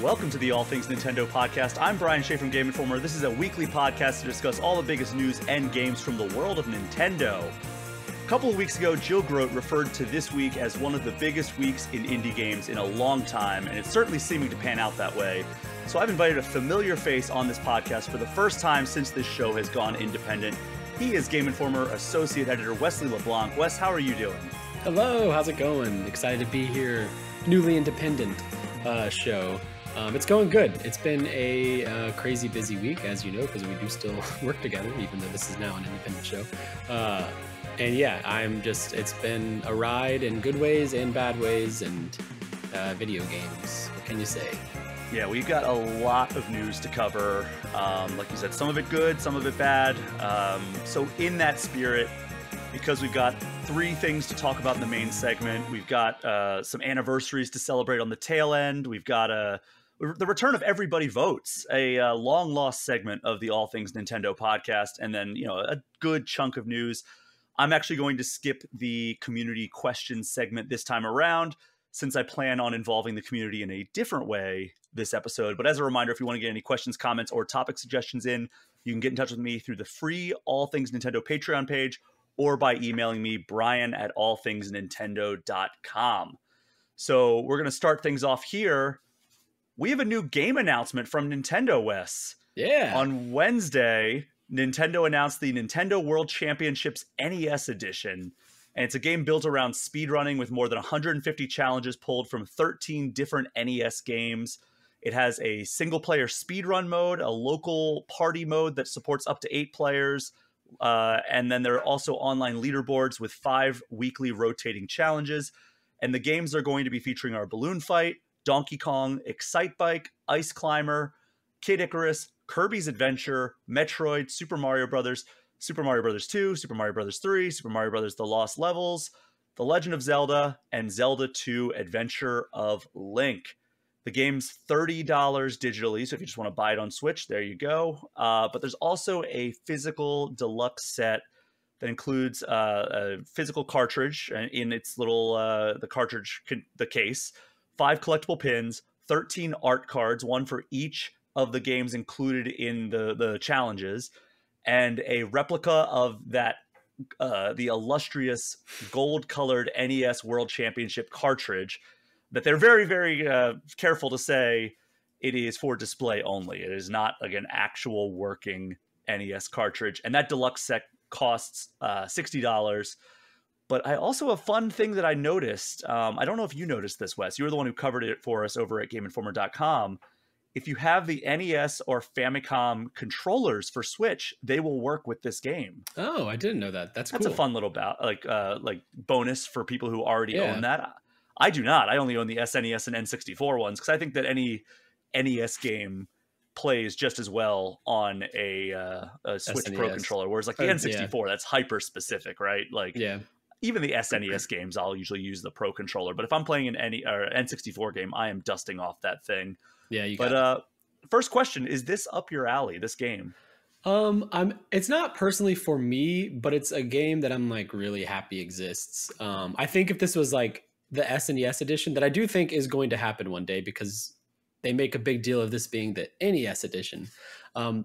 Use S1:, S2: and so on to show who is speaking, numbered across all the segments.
S1: Welcome to the All Things Nintendo podcast. I'm Brian Shea from Game Informer. This is a weekly podcast to discuss all the biggest news and games from the world of Nintendo. A couple of weeks ago, Jill Grote referred to this week as one of the biggest weeks in indie games in a long time, and it's certainly seeming to pan out that way. So I've invited a familiar face on this podcast for the first time since this show has gone independent. He is Game Informer Associate Editor Wesley LeBlanc. Wes, how are you doing?
S2: Hello, how's it going? Excited to be here. Newly independent show. It's going good. It's been a crazy busy week, as you know, because we do still work together, even though this is now an independent show. And yeah, it's been a ride in good ways and bad ways, and video games. What can you say?
S1: Yeah, we've got a lot of news to cover. Like you said, some of it good, some of it bad. So in that spirit, because we've got three things to talk about in the main segment, we've got some anniversaries to celebrate on the tail end. We've got the return of Everybody Votes, a long-lost segment of the All Things Nintendo podcast, and then, a good chunk of news. I'm actually going to skip the community questions segment this time around, since I plan on involving the community in a different way this episode. But as a reminder, if you want to get any questions, comments, or topic suggestions in, you can get in touch with me through the free All Things Nintendo Patreon page or by emailing me, brian@allthingsnintendo.com. So we're going to start things off here. We have a new game announcement from Nintendo, Wes.
S2: Yeah.
S1: On Wednesday, Nintendo announced the Nintendo World Championships NES Edition. And it's a game built around speedrunning with more than 150 challenges pulled from 13 different NES games. It has a single-player speedrun mode, a local party mode that supports up to 8 players, and then there are also online leaderboards with 5 weekly rotating challenges. And the games are going to be featuring our Balloon Fight, Donkey Kong, Excite Bike, Ice Climber, Kid Icarus, Kirby's Adventure, Metroid, Super Mario Bros., Super Mario Bros. 2, Super Mario Bros. 3, Super Mario Bros. The Lost Levels, The Legend of Zelda, and Zelda 2 Adventure of Link. The game's $30 digitally, so if you just want to buy it on Switch, there you go. But there's also a physical deluxe set that includes a physical cartridge in its little, the case, 5 collectible pins, 13 art cards, one for each of the games included in the challenges, and a replica of that the illustrious gold-colored NES World Championship cartridge that they're very, very careful to say it is for display only. It is not like an actual working NES cartridge. And that deluxe set costs $60. But I also have a fun thing that I noticed. I don't know if you noticed this, Wes. You were the one who covered it for us over at GameInformer.com. If you have the NES or Famicom controllers for Switch, they will work with this game.
S2: Oh, I didn't know that. That's cool.
S1: That's a fun little like bonus for people who already own that. I do not. I only own the SNES and N64 ones because I think that any NES game plays just as well on a Switch
S2: SNES.
S1: Pro controller, whereas like the N64, that's hyper specific, right? Like even the SNES games, I'll usually use the Pro controller. But if I'm playing an N64 game, I am dusting off that thing.
S2: Yeah,
S1: first question, is this up your alley, this game?
S2: It's not personally for me, but it's a game that I'm like really happy exists. I think if this was like the SNES edition, that I do think is going to happen one day because they make a big deal of this being the NES edition.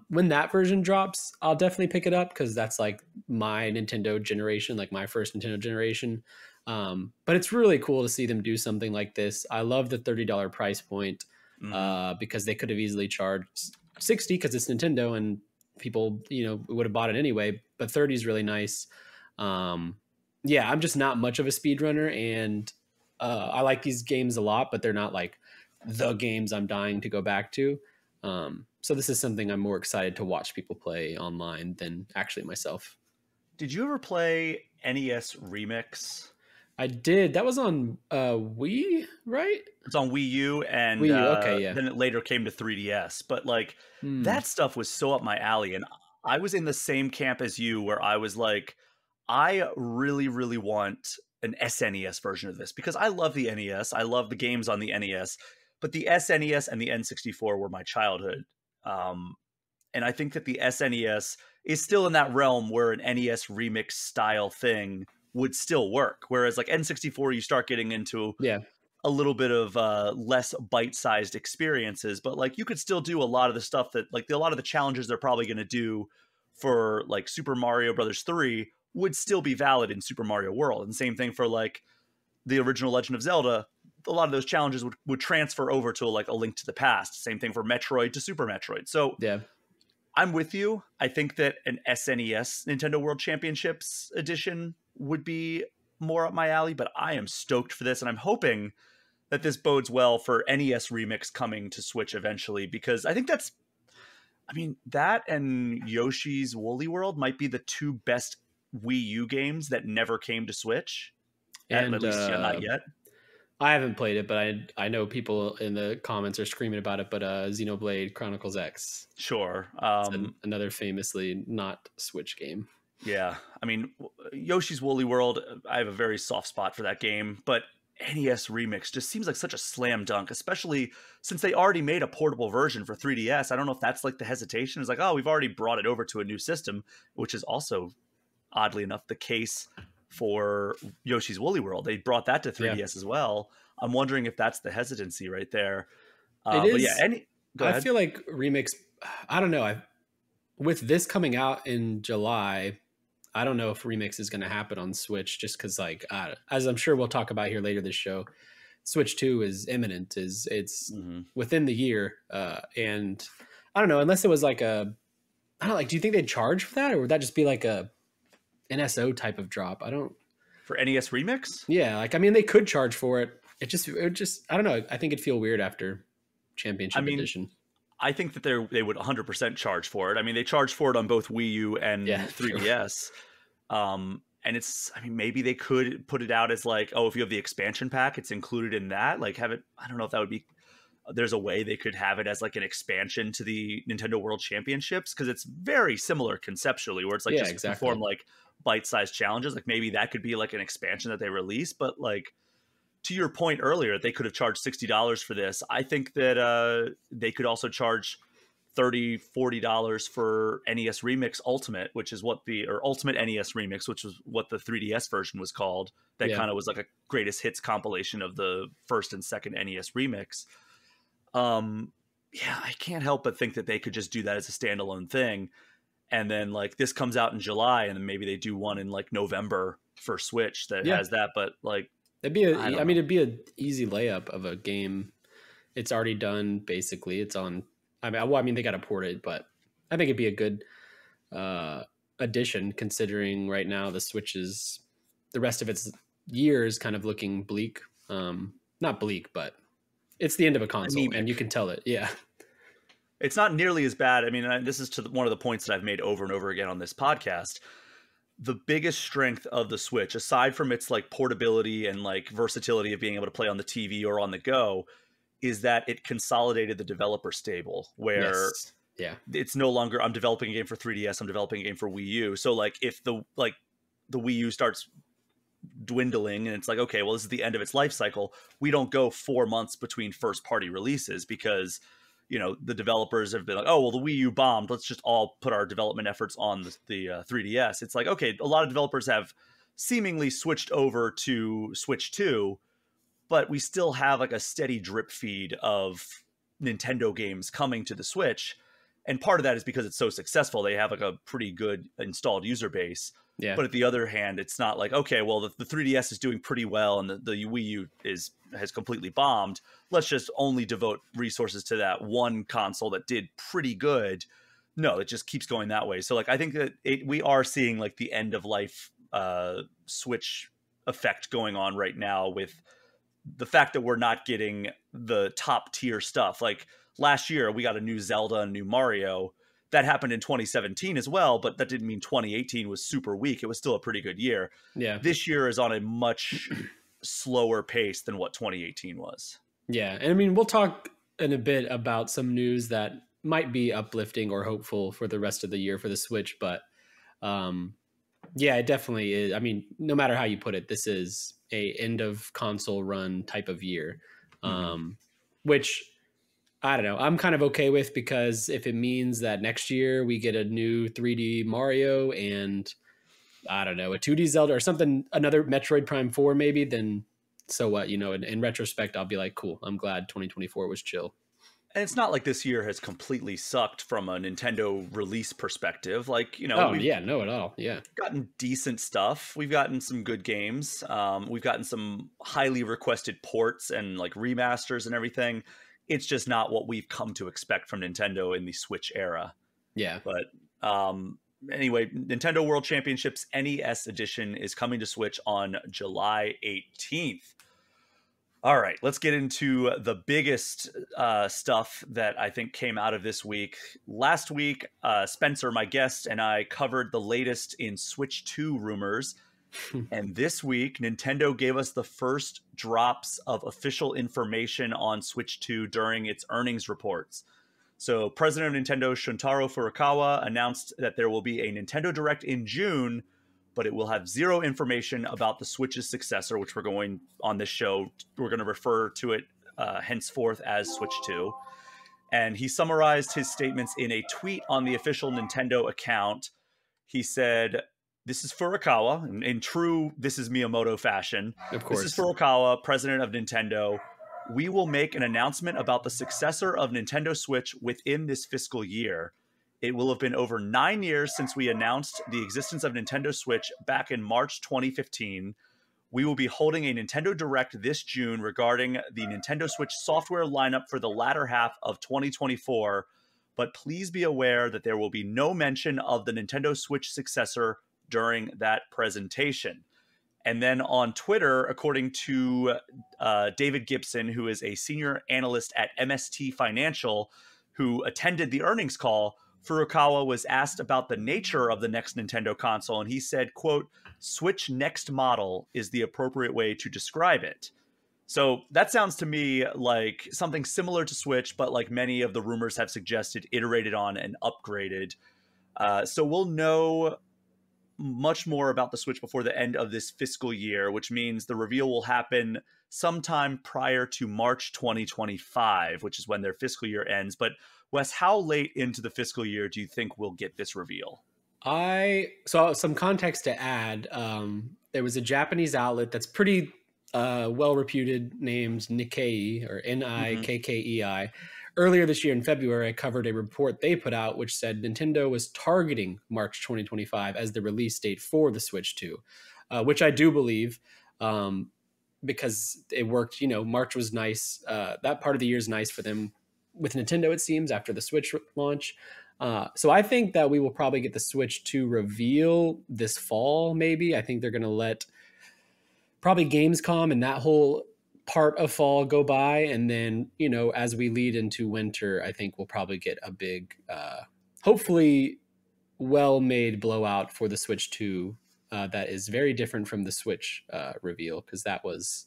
S2: When that version drops, I'll definitely pick it up because that's like my Nintendo generation, like my first Nintendo generation. But it's really cool to see them do something like this. I love the $30 price point. Because they could have easily charged $60 because it's Nintendo and people, would have bought it anyway. But 30 is really nice. I'm just not much of a speedrunner, and I like these games a lot, but they're not like the games I'm dying to go back to. So this is something I'm more excited to watch people play online than actually myself.
S1: Did you ever play NES Remix?
S2: I did. That was on Wii, right?
S1: It's on Wii U, and
S2: Wii U, okay, yeah.
S1: Then it later came to 3DS. But like that stuff was so up my alley, and I was in the same camp as you, where I was like, I really, really want an SNES version of this because I love the NES. I love the games on the NES, but the SNES and the N64 were my childhood. And I think that the SNES is still in that realm where an NES remix style thing would still work. Whereas like N64, you start getting into a little bit of less bite-sized experiences, but like you could still do a lot of the stuff that like a lot of the challenges they're probably going to do for like Super Mario Brothers 3 would still be valid in Super Mario World. And same thing for like the original Legend of Zelda. A lot of those challenges would transfer over to like a Link to the Past. Same thing for Metroid to Super Metroid. So
S2: Yeah.
S1: I'm with you. I think that an SNES Nintendo World Championships edition would be more up my alley, but I am stoked for this, and I'm hoping that this bodes well for NES Remix coming to Switch eventually, because I think that and Yoshi's Woolly World might be the two best Wii U games that never came to Switch.
S2: And
S1: at least not yet.
S2: I haven't played it, but I know people in the comments are screaming about it. But Xenoblade Chronicles X,
S1: Sure,
S2: another famously not Switch game.
S1: Yeah, I mean, Yoshi's Woolly World, I have a very soft spot for that game, but NES Remix just seems like such a slam dunk, especially since they already made a portable version for 3DS. I don't know if that's like the hesitation. It's like, oh, we've already brought it over to a new system, which is also, oddly enough, the case for Yoshi's Woolly World. They brought that to 3DS as well. I'm wondering if that's the hesitancy right there.
S2: It is.
S1: But yeah,
S2: I feel like Remix, I don't know. With this coming out in July, I don't know if Remix is going to happen on Switch, just because, like, as I'm sure we'll talk about here later this show, Switch 2 is imminent. It's within the year, and I don't know, unless it was like I don't know, like, do you think they'd charge for that, or would that just be like a NSO type of drop? I don't.
S1: For NES Remix?
S2: Yeah, like, I mean, they could charge for it. It just I don't know. I think it'd feel weird after Championship Edition.
S1: I think that they would 100% charge for it. I mean, they charged for it on both Wii U and 3DS. Sure. And maybe they could put it out as like, oh, if you have the expansion pack, it's included in that. Like, have it. I don't know if that would be. There's a way they could have it as like an expansion to the Nintendo World Championships, because it's very similar conceptually, where it's like perform like bite-sized challenges. Like maybe that could be like an expansion that they release, but like, to your point earlier, they could have charged $60 for this. I think that they could also charge $30, $40 for NES Remix Ultimate, which is or Ultimate NES Remix, which was what the 3DS version was called. That kind of was like a greatest hits compilation of the first and second NES Remix. I can't help but think that they could just do that as a standalone thing. And then like this comes out in July, and then maybe they do one in like November for Switch that has that. But like,
S2: it'd be it'd be an easy layup of a game. It's already done basically. It's on. I mean, they got to port it, but I think it'd be a good addition, considering right now the Switch is the rest of its year is kind of looking bleak. Not bleak, but it's the end of a console, and you can tell it. Yeah.
S1: It's not nearly as bad. I mean, this is one of the points that I've made over and over again on this podcast. The biggest strength of the Switch, aside from its like portability and like versatility of being able to play on the TV or on the go, is that it consolidated the developer stable, where it's no longer I'm developing a game for 3DS, I'm developing a game for Wii U. So like if the Wii U starts dwindling and it's like, okay, well, this is the end of its life cycle, we don't go 4 months between first party releases, because the developers have been like, oh, well, the Wii U bombed, let's just all put our development efforts on the 3DS. It's like, okay, a lot of developers have seemingly switched over to Switch 2, but we still have like a steady drip feed of Nintendo games coming to the Switch. And part of that is because it's so successful. They have like a pretty good installed user base. Yeah. But at the other hand, it's not like, okay, well, the 3DS is doing pretty well and the Wii U has completely bombed. Let's just only devote resources to that one console that did pretty good. No, it just keeps going that way. So like, I think that we are seeing like the end of life Switch effect going on right now, with the fact that we're not getting the top tier stuff. Like last year, we got a new Zelda and a new Mario. That happened in 2017 as well, but that didn't mean 2018 was super weak. It was still a pretty good year. Yeah. This year is on a much slower pace than what 2018 was.
S2: Yeah. And I mean, we'll talk in a bit about some news that might be uplifting or hopeful for the rest of the year for the Switch. But it definitely is. I mean, no matter how you put it, this is a end of console run type of year, which I don't know, I'm kind of okay with, because if it means that next year we get a new 3D Mario and I don't know, a 2D Zelda or something, another Metroid Prime 4 maybe, then so what, in retrospect, I'll be like, cool, I'm glad 2024 was chill.
S1: And it's not like this year has completely sucked from a Nintendo release perspective. Like,
S2: Oh,
S1: we've
S2: yeah, no, at all. Yeah.
S1: gotten decent stuff. We've gotten some good games. We've gotten some highly requested ports and like remasters and everything. It's just not what we've come to expect from Nintendo in the Switch era.
S2: Yeah.
S1: But anyway, Nintendo World Championships NES Edition is coming to Switch on July 18th. All right, let's get into the biggest stuff that I think came out of this week. Last week, Spencer, my guest, and I covered the latest in Switch 2 rumors. And this week, Nintendo gave us the first drops of official information on Switch 2 during its earnings reports. So President of Nintendo Shuntaro Furukawa announced that there will be a Nintendo Direct in June, but it will have zero information about the Switch's successor, which we're going on this show. We're going to refer to it henceforth as Switch 2. And he summarized his statements in a tweet on the official Nintendo account. He said, "This is Furukawa, in true This is Miyamoto fashion.
S2: Of course.
S1: This is Furukawa, president of Nintendo. We will make an announcement about the successor of Nintendo Switch within this fiscal year. It will have been over 9 years since we announced the existence of Nintendo Switch back in March 2015. We will be holding a Nintendo Direct this June regarding the Nintendo Switch software lineup for the latter half of 2024, but please be aware that there will be no mention of the Nintendo Switch successor during that presentation." And then on Twitter, according to David Gibson, who is a senior analyst at MST Financial, who attended the earnings call, Furukawa was asked about the nature of the next Nintendo console, and he said, quote, "Switch next model is the appropriate way to describe it." So that sounds to me like something similar to Switch, but like many of the rumors have suggested, iterated on and upgraded. So we'll know much more about the Switch before the end of this fiscal year, which means the reveal will happen sometime prior to March 2025, which is when their fiscal year ends. But Wes, how late into the fiscal year do you think we'll get this reveal?
S2: So some context to add. There was a Japanese outlet that's pretty well reputed, named Nikkei, or Nikkei. Earlier this year in February, I covered a report they put out which said Nintendo was targeting March 2025 as the release date for the Switch 2, which I do believe, because it worked. March was nice. That part of the year is nice for them with Nintendo, it seems, after the Switch launch. So I think that we will probably get the Switch 2 reveal this fall, maybe. I think they're going to let probably Gamescom and that whole part of fall go by, and then as we lead into winter, I think we'll probably get a big hopefully well-made blowout for the Switch 2 that is very different from the Switch reveal, because that was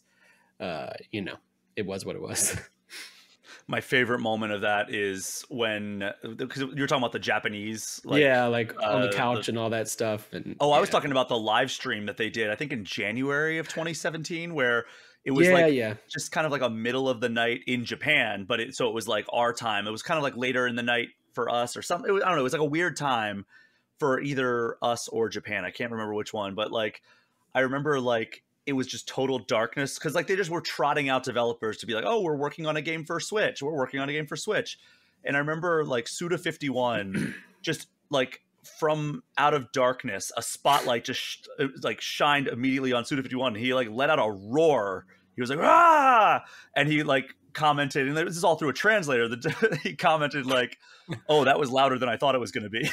S2: it was what it was.
S1: My favorite moment of that is when, because you're talking about the Japanese,
S2: on the couch and all that stuff. And
S1: I was talking about the live stream that they did, I think in January of 2017, where it was just kind of like a middle of the night in Japan, but it was like our time. It was kind of like later in the night for us or something. I don't know. It was like a weird time for either us or Japan. I can't remember which one, but like, I remember like it was just total darkness, because like they just were trotting out developers to be like, oh, we're working on a game for Switch. We're working on a game for Switch. And I remember like Suda51 just like from out of darkness, a spotlight just shined immediately on Suda51. He like let out a roar. He was like, ah! And he like commented, and this is all through a translator, that he commented like, oh, that was louder than I thought it was going to be.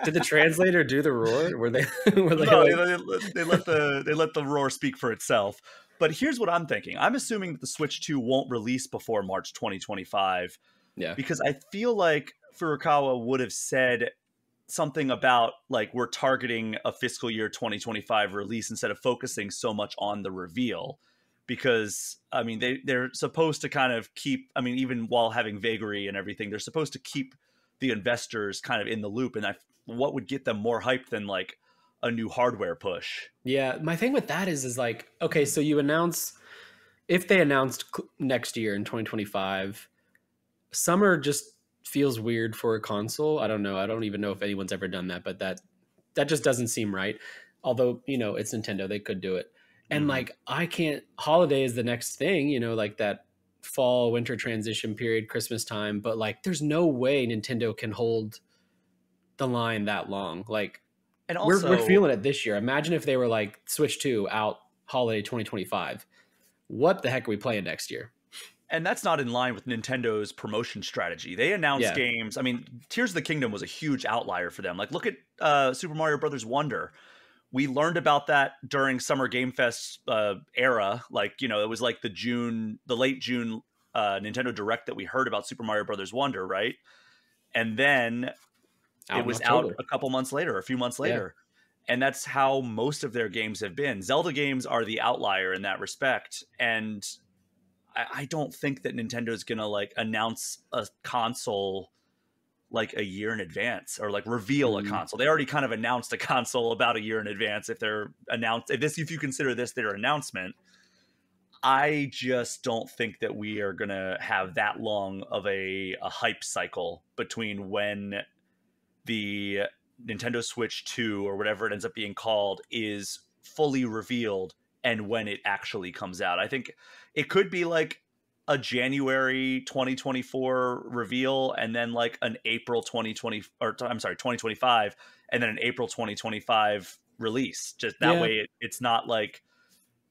S2: Did the translator do the roar? Were they?
S1: No, they let the roar speak for itself. But here's what I'm thinking. I'm assuming that the Switch 2 won't release before March 2025.
S2: Yeah.
S1: Because I feel like Furukawa would have said something about like we're targeting a fiscal year 2025 release instead of focusing so much on the reveal. Because I mean they're supposed to kind of keep, I mean, even while having vagary and everything, they're supposed to keep the investors kind of in the loop. And what would get them more hyped than like a new hardware push?
S2: Yeah, my thing with that is like, okay, so if they announced next year in 2025, summer just feels weird for a console. I don't know. I don't even know if anyone's ever done that, but that just doesn't seem right. Although, it's Nintendo, they could do it. And like, I can't, holiday is the next thing, you know, like that fall winter transition period, Christmas time. But like, there's no way Nintendo can hold the line that long. Like,
S1: And
S2: we're
S1: also,
S2: feeling it this year. Imagine if they were like Switch 2 out holiday 2025. What the heck are we playing next year?
S1: and that's not in line with Nintendo's promotion strategy. They announce
S2: Yeah.
S1: games. I mean, Tears of the Kingdom was a huge outlier for them. Like, look at Super Mario Brothers Wonder. We learned about that during Summer Game Fest era. Like, you know, it was like the late June Nintendo Direct that we heard about Super Mario Brothers Wonder, right? And then it
S2: Out in
S1: was out
S2: October.
S1: a couple months later, a few months
S2: Yeah.
S1: later. And that's how most of their games have been. Zelda games are the outlier in that respect. And I don't think that Nintendo's gonna like announce a console like a year in advance or like reveal a
S2: Mm,
S1: console. They already kind of announced a console about a year in advance if you consider this their announcement. I just don't think that we are gonna have that long of a hype cycle between when the Nintendo Switch 2 or whatever it ends up being called is fully revealed and when it actually comes out. I think it could be like a January 2024 reveal and then like an April 2020 or I'm sorry 2025 and then an April 2025 release. Just that
S2: yeah.
S1: way it's not like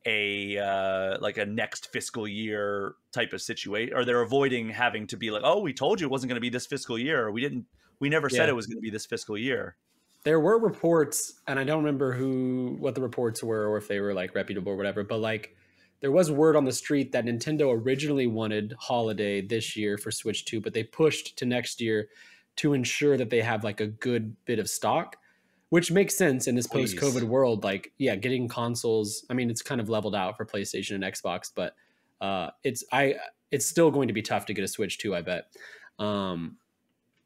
S1: a next fiscal year type of situation, or they're avoiding having to be like, oh, we told you it wasn't going to be this fiscal year, or we never said
S2: Yeah.
S1: it was going to be this fiscal year.
S2: There were reports, and I don't remember what the reports were or if they were like reputable or whatever, but like there was word on the street that Nintendo originally wanted holiday this year for Switch 2, but they pushed to next year to ensure that they have like a good bit of stock, which makes sense in this post-COVID
S1: Please.
S2: world. Like, yeah, getting consoles, I mean, it's kind of leveled out for PlayStation and Xbox, but it's still going to be tough to get a Switch 2, I bet.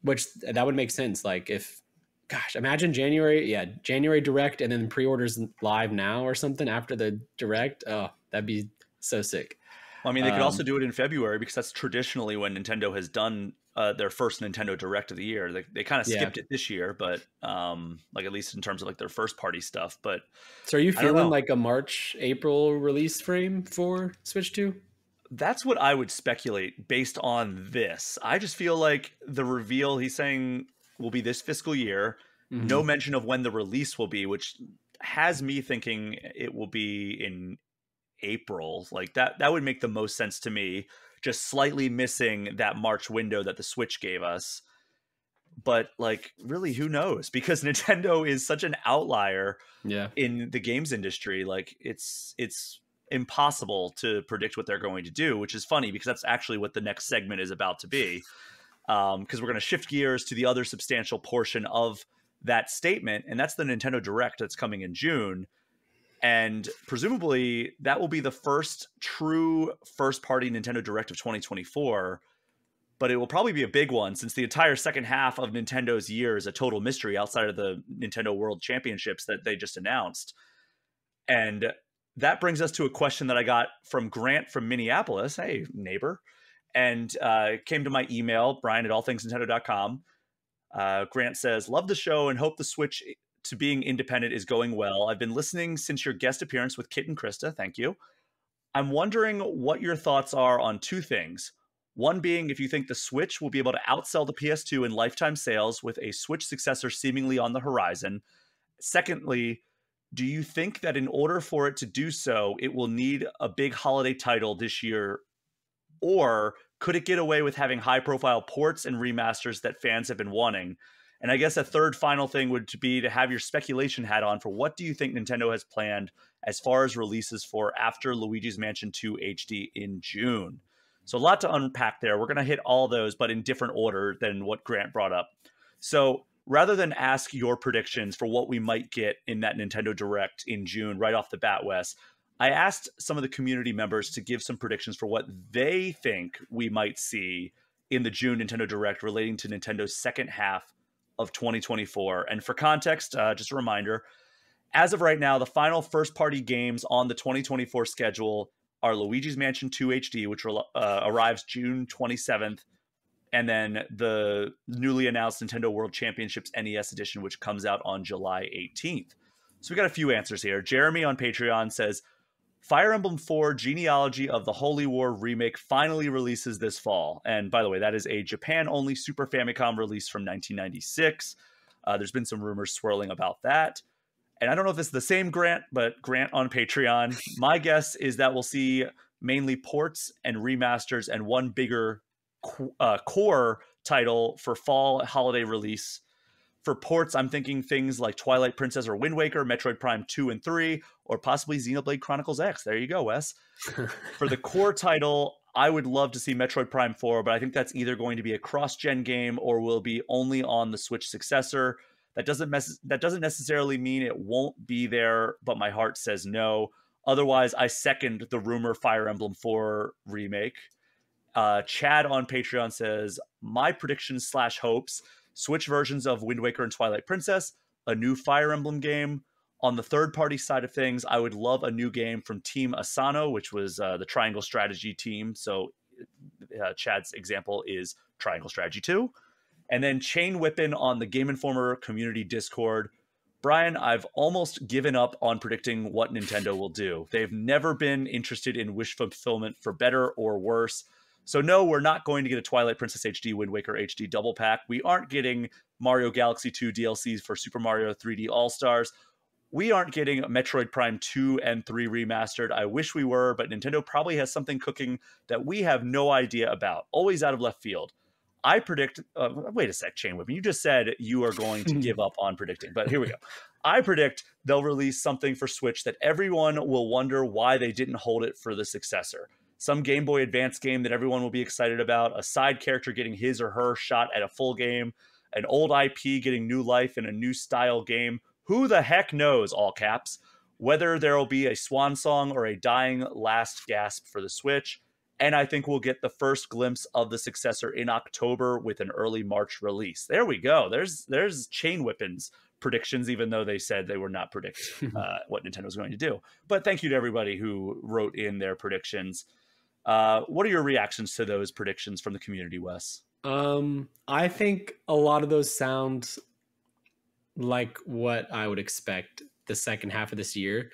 S2: Which that would make sense. Like if, gosh, imagine January Direct and then pre-orders live now or something after the Direct. Oh, that'd be so sick.
S1: Well, I mean, they could also
S2: Um,
S1: do it in February because that's traditionally when Nintendo has done their first Nintendo Direct of the year. They kind of
S2: yeah.
S1: skipped it this year, but like at least in terms of like their first party stuff. But
S2: So are you
S1: I don't
S2: feeling
S1: know.
S2: like a March, April release frame for Switch 2?
S1: That's what I would speculate based on this. I just feel like the reveal he's saying will be this fiscal year. No
S2: Mm-hmm.
S1: mention of when the release will be, which has me thinking it will be in April. Like that would make the most sense to me. Just slightly missing that March window that the Switch gave us. But like really who knows? Because Nintendo is such an outlier
S2: Yeah.
S1: in the games industry. Like it's impossible to predict what they're going to do, which is funny because that's actually what the next segment is about to be. Because we're going to shift gears to the other substantial portion of that statement, and that's the Nintendo Direct that's coming in June. And presumably that will be the first true first party Nintendo Direct of 2024. But it will probably be a big one since the entire second half of Nintendo's year is a total mystery outside of the Nintendo World Championships that they just announced. And that brings us to a question that I got from Grant from Minneapolis. Hey, neighbor. And came to my email, Brian at allthingsnintendo.com. Grant says, love the show and hope the switch to being independent is going well. I've been listening since your guest appearance with Kit and Krista. Thank you. I'm wondering what your thoughts are on two things. One being if you think the Switch will be able to outsell the PS2 in lifetime sales with a Switch successor seemingly on the horizon. Secondly, do you think that in order for it to do so, it will need a big holiday title this year? Or could it get away with having high profile ports and remasters that fans have been wanting? And I guess a third final thing would be to have your speculation hat on for what do you think Nintendo has planned as far as releases for after Luigi's Mansion 2 HD in June. So a lot to unpack there. We're going to hit all those, but in different order than what Grant brought up. So rather than ask your predictions for what we might get in that Nintendo Direct in June right off the bat, Wes, I asked some of the community members to give some predictions for what they think we might see in the June Nintendo Direct relating to Nintendo's second half of 2024. And for context, just a reminder, as of right now, the final first-party games on the 2024 schedule are Luigi's Mansion 2 HD, which arrives June 27th, and then the newly announced Nintendo World Championships NES Edition, which comes out on July 18th. So we got a few answers here. Jeremy on Patreon says, Fire Emblem 4 Genealogy of the Holy War remake finally releases this fall. And by the way, that is a Japan-only Super Famicom release from 1996. There's been some rumors swirling about that. And I don't know if it's the same Grant, but Grant on Patreon. My guess is that we'll see mainly ports and remasters and one bigger core title for fall holiday release. For ports, I'm thinking things like Twilight Princess or Wind Waker, Metroid Prime 2 and 3, or possibly Xenoblade Chronicles X. There you go, Wes. For the core title, I would love to see Metroid Prime 4, but I think that's either going to be a cross-gen game or will be only on the Switch successor. That doesn't necessarily mean it won't be there, but my heart says no. Otherwise, I second the rumor Fire Emblem 4 remake. Chad on Patreon says, my predictions / hopes, Switch versions of Wind Waker and Twilight Princess, a new Fire Emblem game. On the third-party side of things, I would love a new game from Team Asano, which was the Triangle Strategy team. So Chad's example is Triangle Strategy 2. And then Chain Whippin' on the Game Informer community Discord. Brian, I've almost given up on predicting what Nintendo will do. They've never been interested in wish fulfillment for better or worse. So no, we're not going to get a Twilight Princess HD, Wind Waker HD double pack. We aren't getting Mario Galaxy 2 DLCs for Super Mario 3D All-Stars. We aren't getting Metroid Prime 2 and 3 remastered. I wish we were, but Nintendo probably has something cooking that we have no idea about. Always out of left field. I predict, wait a sec, Chain Whipping. You just said you are going to give up on predicting, but here we go. I predict they'll release something for Switch that everyone will wonder why they didn't hold it for the successor. Some Game Boy Advance game that everyone will be excited about, a side character getting his or her shot at a full game, an old IP getting new life in a new style game. Who the heck knows, all caps, whether there will be a swan song or a dying last gasp for the Switch. And I think we'll get the first glimpse of the successor in October with an early March release. There we go. There's Chain Whippin's predictions, even though they said they were not predicting what Nintendo was going to do. But thank you to everybody who wrote in their predictions. What are your reactions to those predictions from the community, Wes?
S2: I think a lot of those sound like what I would expect the second half of this year.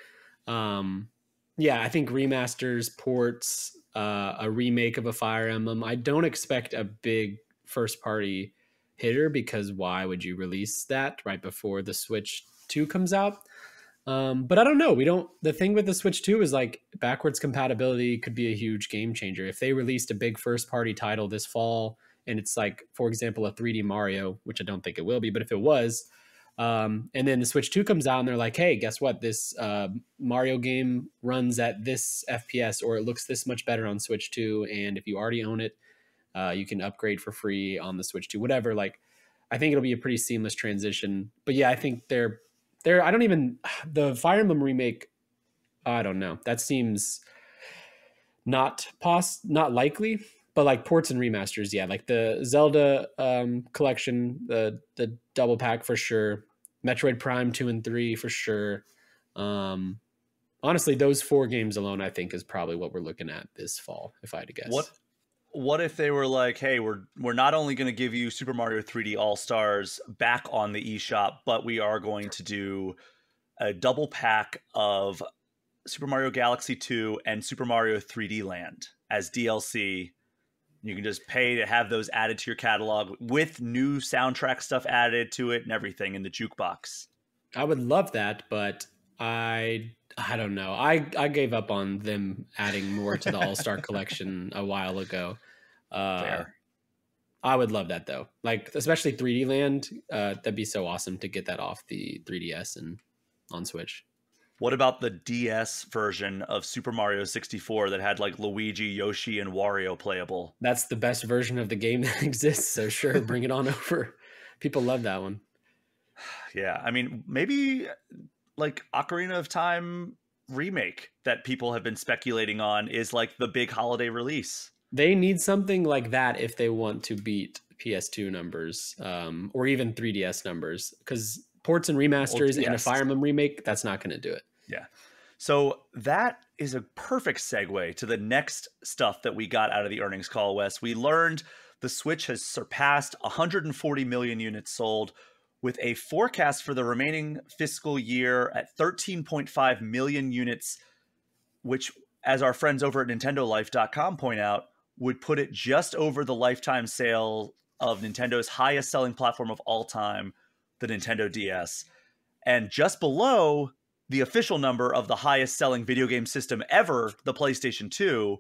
S2: Yeah, I think remasters, ports, a remake of a Fire Emblem. I don't expect a big first party hitter because why would you release that right before the Switch 2 comes out? But I don't know. The thing with the Switch 2 is like backwards compatibility could be a huge game changer. If they released a big first party title this fall and it's like, for example, a 3D Mario, which I don't think it will be, but if it was, and then the Switch 2 comes out and they're like, hey, guess what? This Mario game runs at this FPS or it looks this much better on Switch 2. And if you already own it, you can upgrade for free on the Switch 2, whatever. Like, I think it'll be a pretty seamless transition. But yeah, I think the Fire Emblem remake, I don't know. That seems not likely. But like ports and remasters, yeah, like the Zelda collection, the double pack for sure. Metroid Prime 2 and 3 for sure. Honestly, those 4 games alone, I think, is probably what we're looking at this fall, if I had to guess.
S1: What if they were like, hey, we're not only going to give you Super Mario 3D All-Stars back on the eShop, but we are going to do a double pack of Super Mario Galaxy 2 and Super Mario 3D Land as DLC. You can just pay to have those added to your catalog with new soundtrack stuff added to it and everything in the jukebox.
S2: I would love that, but I don't know. I gave up on them adding more to the All-Star collection a while ago.
S1: Fair.
S2: I would love that though. Like especially 3D Land, that'd be so awesome to get that off the 3DS and on Switch.
S1: What about the DS version of Super Mario 64 that had like Luigi, Yoshi, and Wario playable?
S2: That's the best version of the game that exists. So sure, bring it on over. People love that one.
S1: Yeah, I mean, maybe like Ocarina of Time remake that people have been speculating on is like the big holiday release.
S2: They need something like that if they want to beat PS2 numbers or even 3DS numbers, because ports and remasters and a Fire Emblem remake, that's not going to do it.
S1: Yeah. So that is a perfect segue to the next stuff that we got out of the earnings call, Wes. We learned the Switch has surpassed 140 million units sold, with a forecast for the remaining fiscal year at 13.5 million units. which, as our friends over at NintendoLife.com point out, would put it just over the lifetime sale of Nintendo's highest selling platform of all time, the Nintendo DS, and just below the official number of the highest selling video game system ever, the PlayStation 2.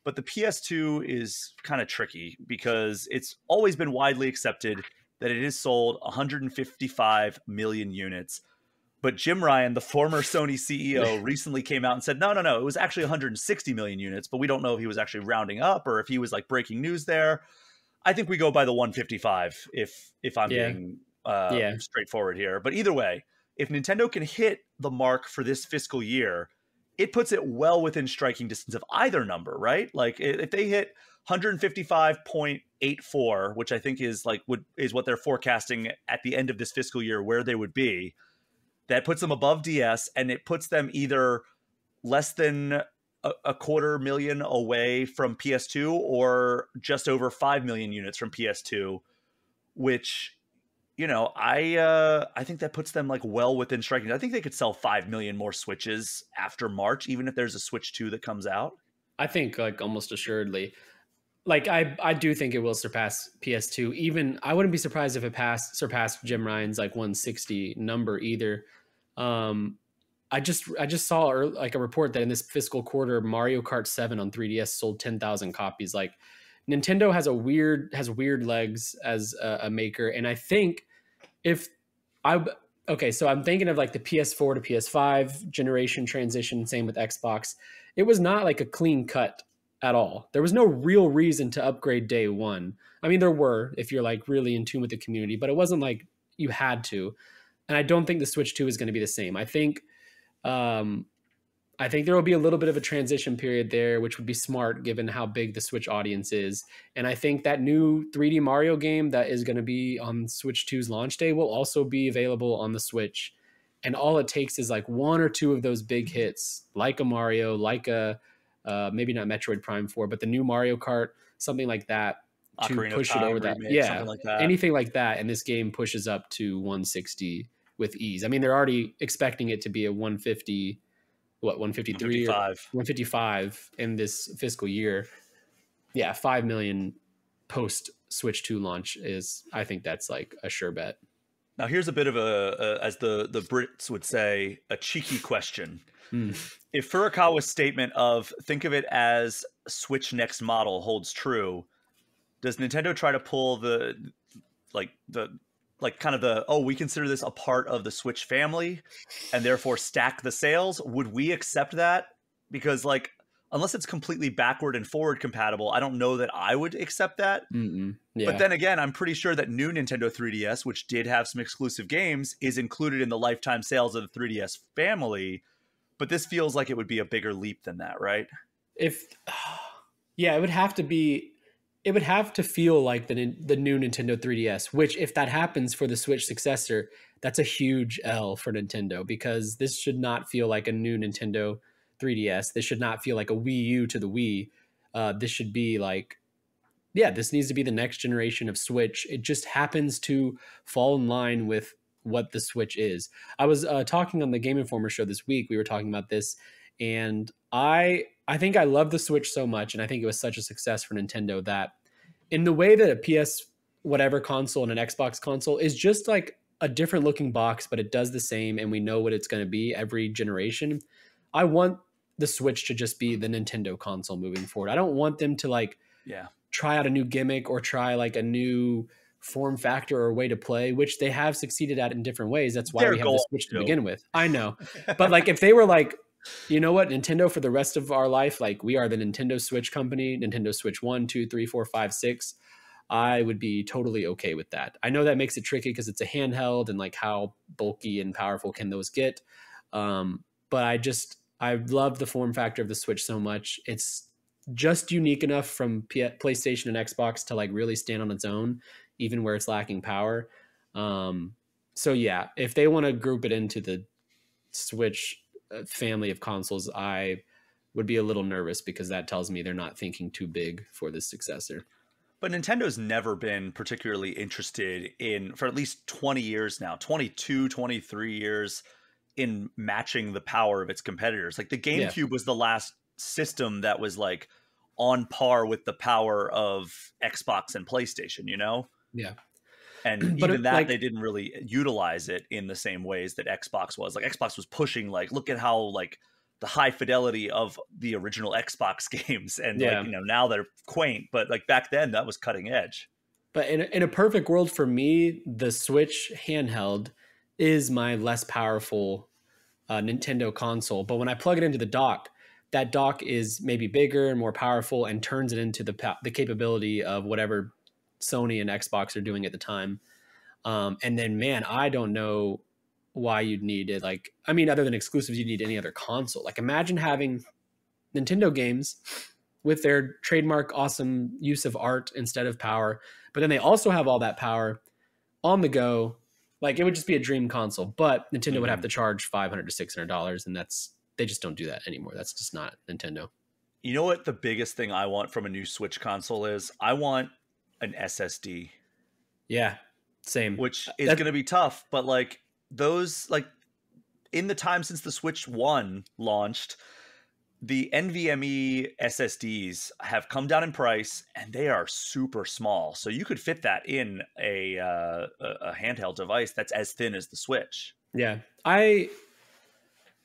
S1: But the PS2 is kind of tricky because it's always been widely accepted that it has sold 155 million units. But Jim Ryan, the former Sony CEO, recently came out and said, no, it was actually 160 million units, but we don't know if he was actually rounding up or if he was like breaking news there. I think we go by the 155 if I'm being straightforward here. But either way, if Nintendo can hit the mark for this fiscal year, it puts it well within striking distance of either number, right? Like if they hit 155.84, which I think is what they're forecasting at the end of this fiscal year, where they would be, that puts them above DS, and it puts them either less than a quarter million away from PS2 or just over 5 million units from PS2, which, I think that puts them like well within striking. I think they could sell 5 million more Switches after March, even if there's a Switch 2 that comes out.
S2: I think like almost assuredly. Like I do think it will surpass PS2. Even I wouldn't be surprised if it surpassed Jim Ryan's like 160 number either. I just saw like a report that in this fiscal quarter, Mario Kart 7 on 3DS sold 10,000 copies. Like Nintendo has weird legs as a maker, and I think so I'm thinking of like the PS4 to PS5 generation transition. Same with Xbox. It was not like a clean cut at all. There was no real reason to upgrade day one. I mean, there were if you're like really in tune with the community, but it wasn't like you had to. And I don't think the Switch 2 is going to be the same. I think there will be a little bit of a transition period there, which would be smart given how big the Switch audience is. And I think that new 3D Mario game that is going to be on Switch 2's launch day will also be available on the Switch. And all it takes is like one or two of those big hits, like a Mario, like a maybe not Metroid Prime 4, but the new Mario Kart, something like that, to push it over that. Yeah, something like that. Anything like that. And this game pushes up to 160 with ease. I mean, they're already expecting it to be a 150, 153 155 in this fiscal year. Yeah, 5 million post Switch 2 launch I think that's like a sure bet.
S1: Now here's a bit of a as the Brits would say, a cheeky question. If Furukawa's statement of think of it as Switch next model holds true, does Nintendo try to pull we consider this a part of the Switch family and therefore stack the sales? Would we accept that? Because like, unless it's completely backward and forward compatible, I don't know that I would accept that. Yeah. But then again, I'm pretty sure that new Nintendo 3DS, which did have some exclusive games, is included in the lifetime sales of the 3DS family. But this feels like it would be a bigger leap than that, right? It
S2: would have to be. It would have to feel like the new Nintendo 3DS, which if that happens for the Switch successor, that's a huge L for Nintendo, because this should not feel like a new Nintendo 3DS. This should not feel like a Wii U to the Wii. This should be like, this needs to be the next generation of Switch. It just happens to fall in line with what the Switch is. I was talking on the Game Informer show this week. We were talking about this, and I think I love the Switch so much, and I think it was such a success for Nintendo that in the way that a PS whatever console and an Xbox console is just like a different looking box, but it does the same, and we know what it's going to be every generation. I want the Switch to just be the Nintendo console moving forward. I don't want them to try out a new gimmick or try like a new form factor or way to play, which they have succeeded at in different ways. That's why we have the Switch to begin with. I know. But like if they were like, you know what, Nintendo for the rest of our life, like we are the Nintendo Switch company, Nintendo Switch 1, 2, 3, 4, 5, 6, I would be totally okay with that. I know that makes it tricky because it's a handheld and like how bulky and powerful can those get. But I love the form factor of the Switch so much. It's just unique enough from PlayStation and Xbox to like really stand on its own, even where it's lacking power. So yeah, if they want to group it into the Switch family of consoles, I would be a little nervous because that tells me they're not thinking too big for this successor.
S1: But Nintendo's never been particularly interested in, for at least 20 years now, 22, 23 years, in matching the power of its competitors. Like the GameCube was the last system that was like on par with the power of Xbox and PlayStation, you know?
S2: Yeah.
S1: And
S2: But
S1: even that,
S2: like,
S1: they didn't really utilize it in the same ways that Xbox was. Like Xbox was pushing, like, look at how like the high fidelity of the original Xbox games, and like,
S2: yeah.
S1: you know, now they're quaint, but like back then that was cutting edge.
S2: But in a perfect world for me, the Switch handheld is my less powerful Nintendo console. But when I plug it into the dock, that dock is maybe bigger and more powerful and turns it into the capability of whatever Sony and Xbox are doing at the time. And then, man, I don't know why you'd need it. Like, I mean, other than exclusives, you need any other console. Like, imagine having Nintendo games with their trademark awesome use of art instead of power, but then they also have all that power on the go. Like, it would just be a dream console, but Nintendo would have to charge $500 to $600, and they just don't do that anymore. That's just not Nintendo.
S1: You know what the biggest thing I want from a new Switch console is? I want an SSD.
S2: Yeah, same.
S1: Which is going to be tough, but like those, like in the time since the Switch 1 launched, the NVMe SSDs have come down in price, and they are super small. So you could fit that in a handheld device that's as thin as the Switch.
S2: Yeah, I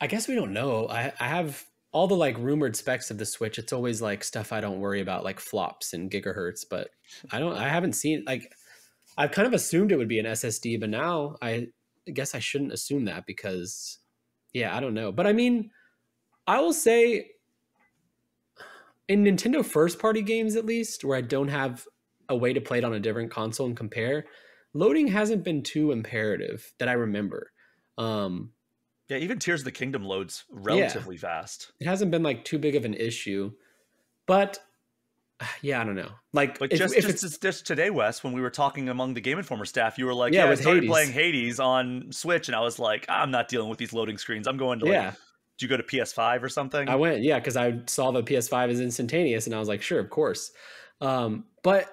S2: guess we don't know. I have all the like rumored specs of the Switch. It's always like stuff I don't worry about, like flops and gigahertz. But I haven't seen, like, I've kind of assumed it would be an SSD, but now I guess I shouldn't assume that because, yeah, I don't know. But I mean, I will say in Nintendo first party games, at least, where I don't have a way to play it on a different console and compare, loading hasn't been too imperative that I remember.
S1: Yeah, even Tears of the Kingdom loads relatively fast.
S2: It hasn't been like too big of an issue, but yeah, I don't know. Like,
S1: but just today, Wes, when we were talking among the Game Informer staff, you were like,
S2: yeah,
S1: I started playing Hades on Switch, and I was like, I'm not dealing with these loading screens. I'm going to like, do you go to PS5 or something?
S2: I went, yeah, because I saw the PS5 is instantaneous, and I was like, sure, of course. But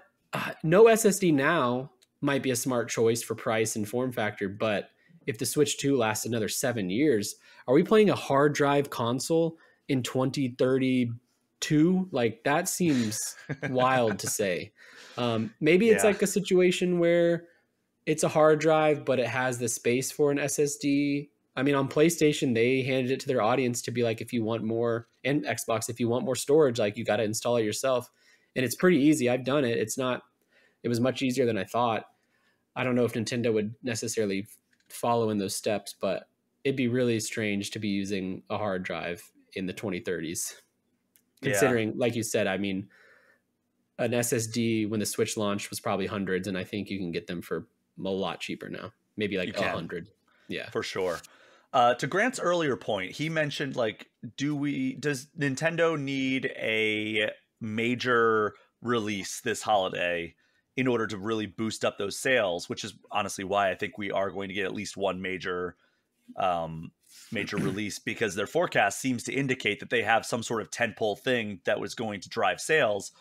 S2: no SSD now might be a smart choice for price and form factor, but if the Switch 2 lasts another 7 years, are we playing a hard drive console in 2032? Like, that seems wild to say. Maybe it's like a situation where it's a hard drive, but it has the space for an SSD. I mean, on PlayStation, they handed it to their audience to be like, if you want more, and Xbox, if you want more storage, like, you got to install it yourself. And it's pretty easy. I've done it. It was much easier than I thought. I don't know if Nintendo would necessarily follow in those steps, but it'd be really strange to be using a hard drive in the 2030s. Considering, like you said, I mean, an SSD when the Switch launched was probably hundreds, and I think you can get them for a lot cheaper now. Maybe like 100. Yeah,
S1: for sure. To Grant's earlier point, he mentioned like, does Nintendo need a major release this holiday in order to really boost up those sales, which is honestly why I think we are going to get at least one major release, because their forecast seems to indicate that they have some sort of tentpole thing that was going to drive sales.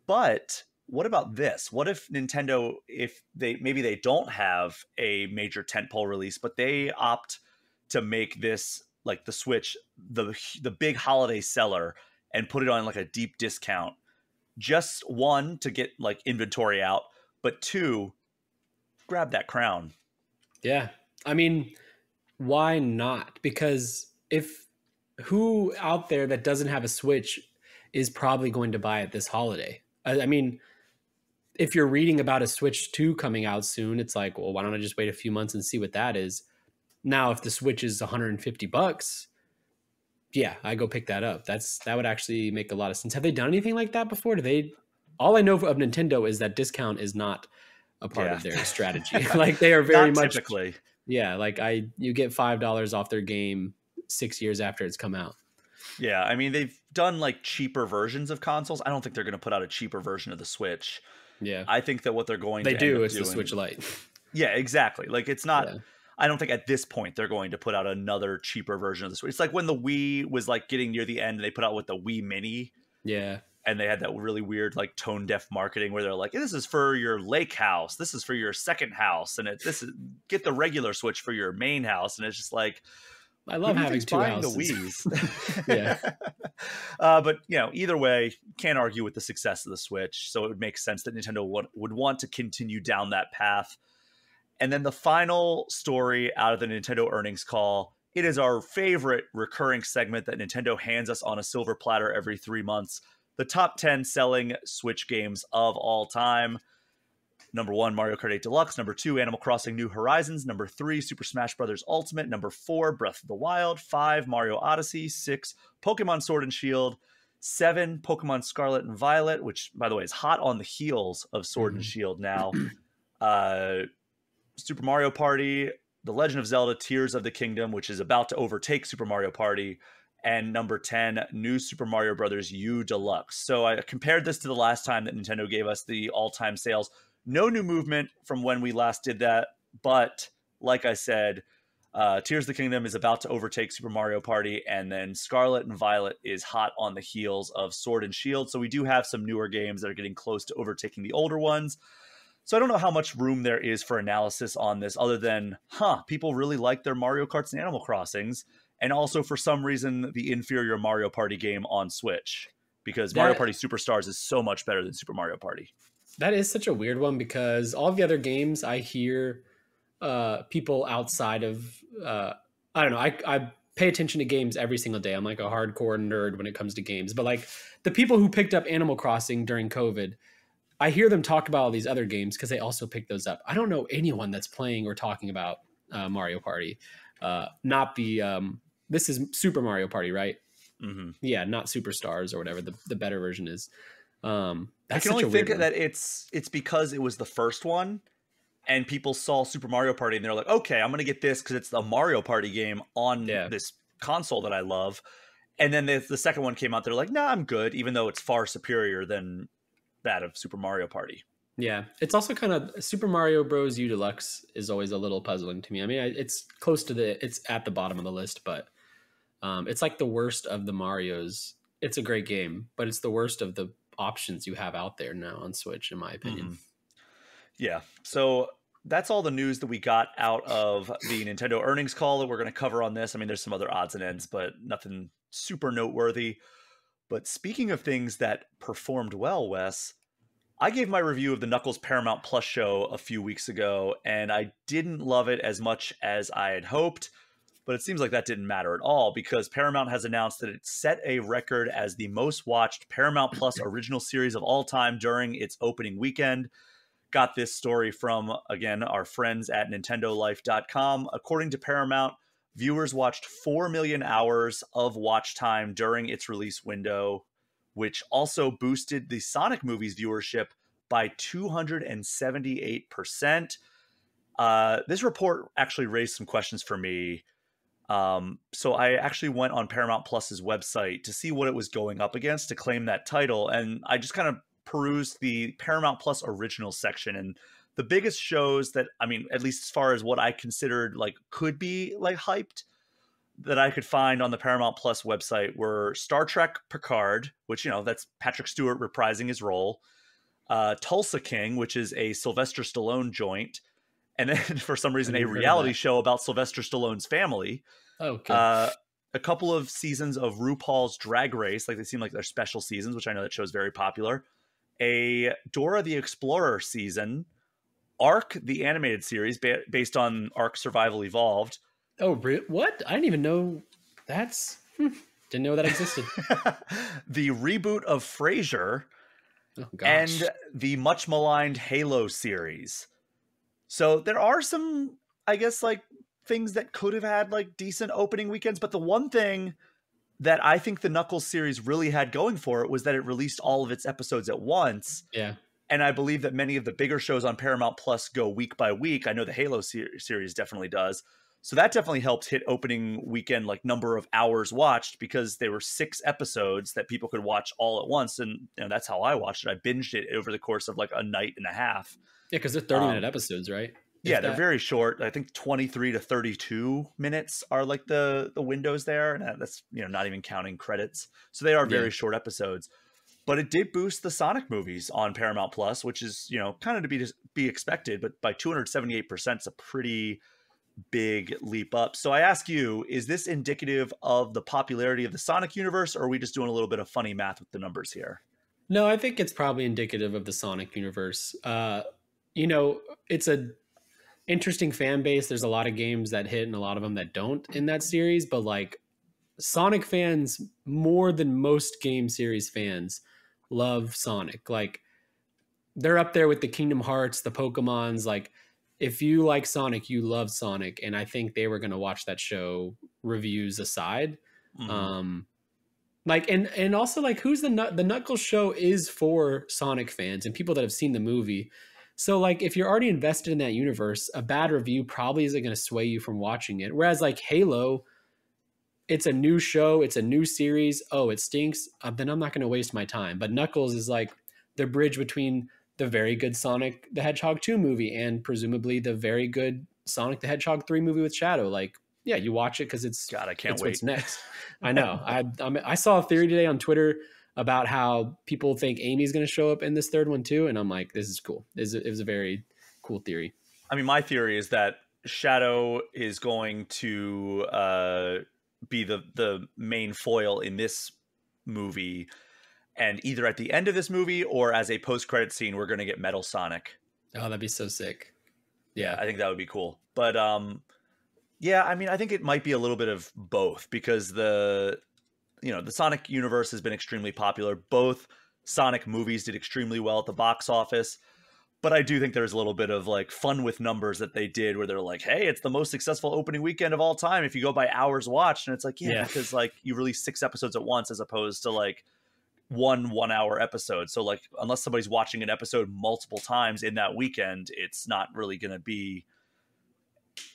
S1: But what about this? What if Nintendo, if maybe they don't have a major tentpole release, but they opt to make this, like the Switch, the big holiday seller, and put it on like a deep discount? Just one, to get like inventory out, but two, grab that crown.
S2: Yeah. I mean, why not? Because who out there that doesn't have a Switch is probably going to buy it this holiday? I mean, if you're reading about a Switch 2 coming out soon, it's like, well, why don't I just wait a few months and see what that is? Now, if the Switch is $150, yeah, I go pick that up. That would actually make a lot of sense. Have they done anything like that before? All I know of Nintendo is that discount is not a part of their strategy. Like, they are very much
S1: typically.
S2: Yeah, like you get $5 off their game 6 years after it's come out.
S1: Yeah, I mean, they've done like cheaper versions of consoles. I don't think they're going to put out a cheaper version of the Switch.
S2: Yeah,
S1: I think that what they're going to
S2: it's the Switch Lite.
S1: Yeah, exactly. Like, it's not. Yeah. I don't think at this point they're going to put out another cheaper version of the Switch. It's like when the Wii was like getting near the end, and they put out with the Wii Mini.
S2: Yeah,
S1: and they had that really weird like tone deaf marketing where they're like, this is for your lake house, this is for your second house, and this is get the regular Switch for your main house. And it's just like,
S2: I love having two
S1: buying
S2: houses.
S1: the Wii's?
S2: Yeah.
S1: But either way, can't argue with the success of the Switch, so it would make sense that Nintendo would want to continue down that path. And then the final story out of the Nintendo earnings call, it is our favorite recurring segment that Nintendo hands us on a silver platter every 3 months. The top 10 selling Switch games of all time. Number 1, Mario Kart 8 Deluxe. Number 2, Animal Crossing New Horizons. Number 3, Super Smash Bros. Ultimate. Number 4, Breath of the Wild. 5, Mario Odyssey. 6, Pokemon Sword and Shield. 7, Pokemon Scarlet and Violet, which, by the way, is hot on the heels of Sword and Shield now. Super Mario Party, The Legend of Zelda Tears of the Kingdom, which is about to overtake Super Mario Party, and number 10, New Super Mario Bros. U Deluxe. So I compared this to the last time that Nintendo gave us the all-time sales. No new movement from when we last did that, but like I said, Tears of the Kingdom is about to overtake Super Mario Party, and then Scarlet and Violet is hot on the heels of Sword and Shield. So we do have some newer games that are getting close to overtaking the older ones. So I don't know how much room there is for analysis on this other than, people really like their Mario Karts and Animal Crossings, and also for some reason the inferior Mario Party game on Switch, because Mario Party Superstars is so much better than Super Mario Party.
S2: That is such a weird one, because all the other games I hear people outside of, I don't know, I pay attention to games every single day. I'm like a hardcore nerd when it comes to games, but like the people who picked up Animal Crossing during COVID, I hear them talk about all these other games because they also picked those up. I don't know anyone that's playing or talking about Mario Party. Not the this is Super Mario Party, right?
S1: Mm-hmm.
S2: Yeah, not Superstars or whatever the better version is.
S1: I can only think that it's because it was the first one, and people saw Super Mario Party and they're like, okay, I'm gonna get this because it's the Mario Party game on this console that I love. And then the second one came out, they're like, nah, I'm good, even though it's far superior than that of Super Mario Party.
S2: Yeah, it's also kind of Super Mario Bros. U Deluxe is always a little puzzling to me. I mean, it's close to it's at the bottom of the list, but it's like the worst of the Marios. It's a great game, but it's the worst of the options you have out there now on Switch, in my opinion.
S1: Mm-hmm. Yeah, so that's all the news that we got out of the Nintendo earnings call that we're going to cover on this. I mean, there's some other odds and ends, but nothing super noteworthy. But speaking of things that performed well, Wes, I gave my review of the Knuckles Paramount Plus show a few weeks ago, and I didn't love it as much as I had hoped, but it seems like that didn't matter at all, because Paramount has announced that it set a record as the most watched Paramount Plus original series of all time during its opening weekend. Got this story from, again, our friends at NintendoLife.com. According to Paramount, viewers watched 4 million hours of watch time during its release window, which also boosted the Sonic movies viewership by 278%. This report actually raised some questions for me. So I actually went on Paramount Plus's website to see what it was going up against to claim that title. And I just kind of perused the Paramount Plus original section, and the biggest shows that, I mean, at least as far as what I considered like could be like hyped that I could find on the Paramount Plus website were Star Trek Picard, which, that's Patrick Stewart reprising his role, Tulsa King, which is a Sylvester Stallone joint, and then for some reason a reality show about Sylvester Stallone's family.
S2: Okay.
S1: A couple of seasons of RuPaul's Drag Race, like they seem like they're special seasons, which I know that show is very popular. A Dora the Explorer season, Ark, the animated series based on Ark Survival Evolved.
S2: Oh, what? I didn't even know didn't know that existed.
S1: The reboot of Frasier, and the much maligned Halo series. So there are some, I guess, like things that could have had like decent opening weekends. But the one thing that I think the Knuckles series really had going for it was that it released all of its episodes at once.
S2: Yeah.
S1: And I believe that many of the bigger shows on Paramount Plus go week by week. I know the Halo series definitely does. So that definitely helped hit opening weekend, like number of hours watched, because there were 6 episodes that people could watch all at once. And that's how I watched it. I binged it over the course of like a night and a half.
S2: Yeah, because they're 30-minute episodes, right?
S1: Yeah, they're very short. I think 23 to 32 minutes are like the windows there. And that's, not even counting credits. So they are very short episodes. But it did boost the Sonic movies on Paramount Plus, which is, you know, kind of to be expected, but by 278%, it's a pretty big leap up. So I ask you, is this indicative of the popularity of the Sonic universe, or are we just doing a little bit of funny math with the numbers here?
S2: No, I think it's probably indicative of the Sonic universe. You know, it's a interesting fan base. There's a lot of games that hit and a lot of them that don't in that series, but like Sonic fans more than most game series fans love Sonic. Like they're up there with the Kingdom Hearts, the Pokemons. Like if you like Sonic, you love Sonic, and I think they were going to watch that show, reviews aside.
S1: Mm-hmm.
S2: Like and also like who's the Knuckles show is for Sonic fans and people that have seen the movie. So like if you're already invested in that universe, a bad review probably isn't going to sway you from watching it. Whereas like Halo, it's a new show, it's a new series. Oh, it stinks. Then I'm not going to waste my time. But Knuckles is like the bridge between the very good Sonic the Hedgehog 2 movie and presumably the very good Sonic the Hedgehog 3 movie with Shadow. Like, yeah, you watch it because it's
S1: God, I can't
S2: it's
S1: wait.
S2: what's next. I know. I saw a theory today on Twitter about how people think Amy's going to show up in this third one too, and I'm like, this is cool. It was a very cool theory.
S1: I mean, my theory is that Shadow is going to be the main foil in this movie, and either at the end of this movie or as a post-credit scene, we're going to get Metal Sonic.
S2: Oh, that'd be so sick. Yeah,
S1: I think that would be cool. But yeah, I mean, I think it might be a little bit of both because the Sonic universe has been extremely popular. Both Sonic movies did extremely well at the box office. But I do think there's a little bit of like fun with numbers that they did where they're like, hey, it's the most successful opening weekend of all time if you go by hours watched. And it's like, yeah. Because like you release 6 episodes at once as opposed to like one 1-hour episode. So like unless somebody's watching an episode multiple times in that weekend, it's not really going to be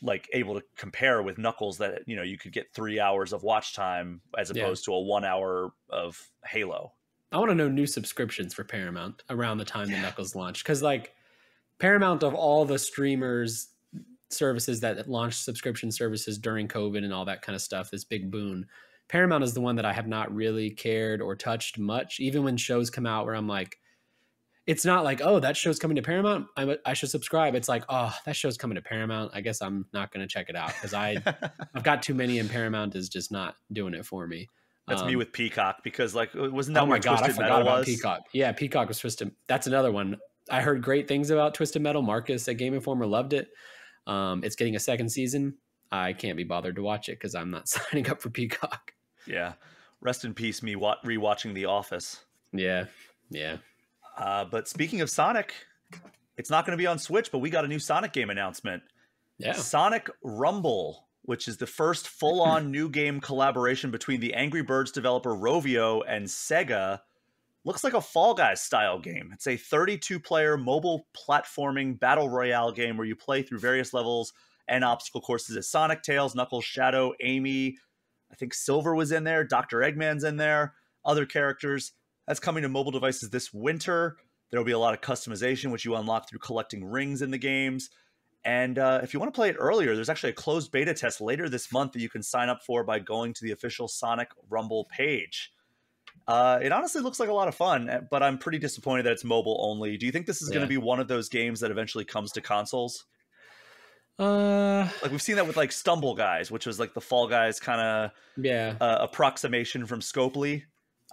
S1: like able to compare with Knuckles that, you know, you could get 3 hours of watch time as opposed to a 1 hour of Halo.
S2: I want to know new subscriptions for Paramount around the time the Knuckles launched. Cause like Paramount, of all the streamers services that launched subscription services during COVID and all that kind of stuff, this big boon, Paramount is the one that I have not really cared or touched much. Even when shows come out where I'm like, it's not like, oh, that show's coming to Paramount, I should subscribe. It's like, oh, that show's coming to Paramount, I guess I'm not going to check it out because I've got too many and Paramount is just not doing it for me.
S1: That's me with Peacock because like, wasn't that
S2: oh my God, I
S1: Twisted
S2: forgot
S1: Metal
S2: about
S1: was?
S2: Peacock. Yeah, Peacock was Twisted. That's another one. I heard great things about Twisted Metal. Marcus at Game Informer loved it. It's getting a second season. I can't be bothered to watch it because I'm not signing up for Peacock.
S1: Yeah. Rest in peace, me rewatching The Office.
S2: Yeah. Yeah.
S1: But speaking of Sonic, it's not going to be on Switch, but we got a new Sonic game announcement.
S2: Yeah.
S1: Sonic Rumble, which is the first full-on new game collaboration between the Angry Birds developer Rovio and Sega. Looks like a Fall Guys style game. It's a 32-player mobile platforming battle royale game where you play through various levels and obstacle courses as Sonic, Tails, Knuckles, Shadow, Amy. I think Silver was in there. Dr. Eggman's in there. Other characters. That's coming to mobile devices this winter. There will be a lot of customization, which you unlock through collecting rings in the games. And if you want to play it earlier, there's actually a closed beta test later this month that you can sign up for by going to the official Sonic Rumble page. It honestly looks like a lot of fun, but I'm pretty disappointed that it's mobile only. Do you think this is going to be one of those games that eventually comes to consoles? Like we've seen that with like Stumble Guys, which was like the Fall Guys kind of approximation from Scopely.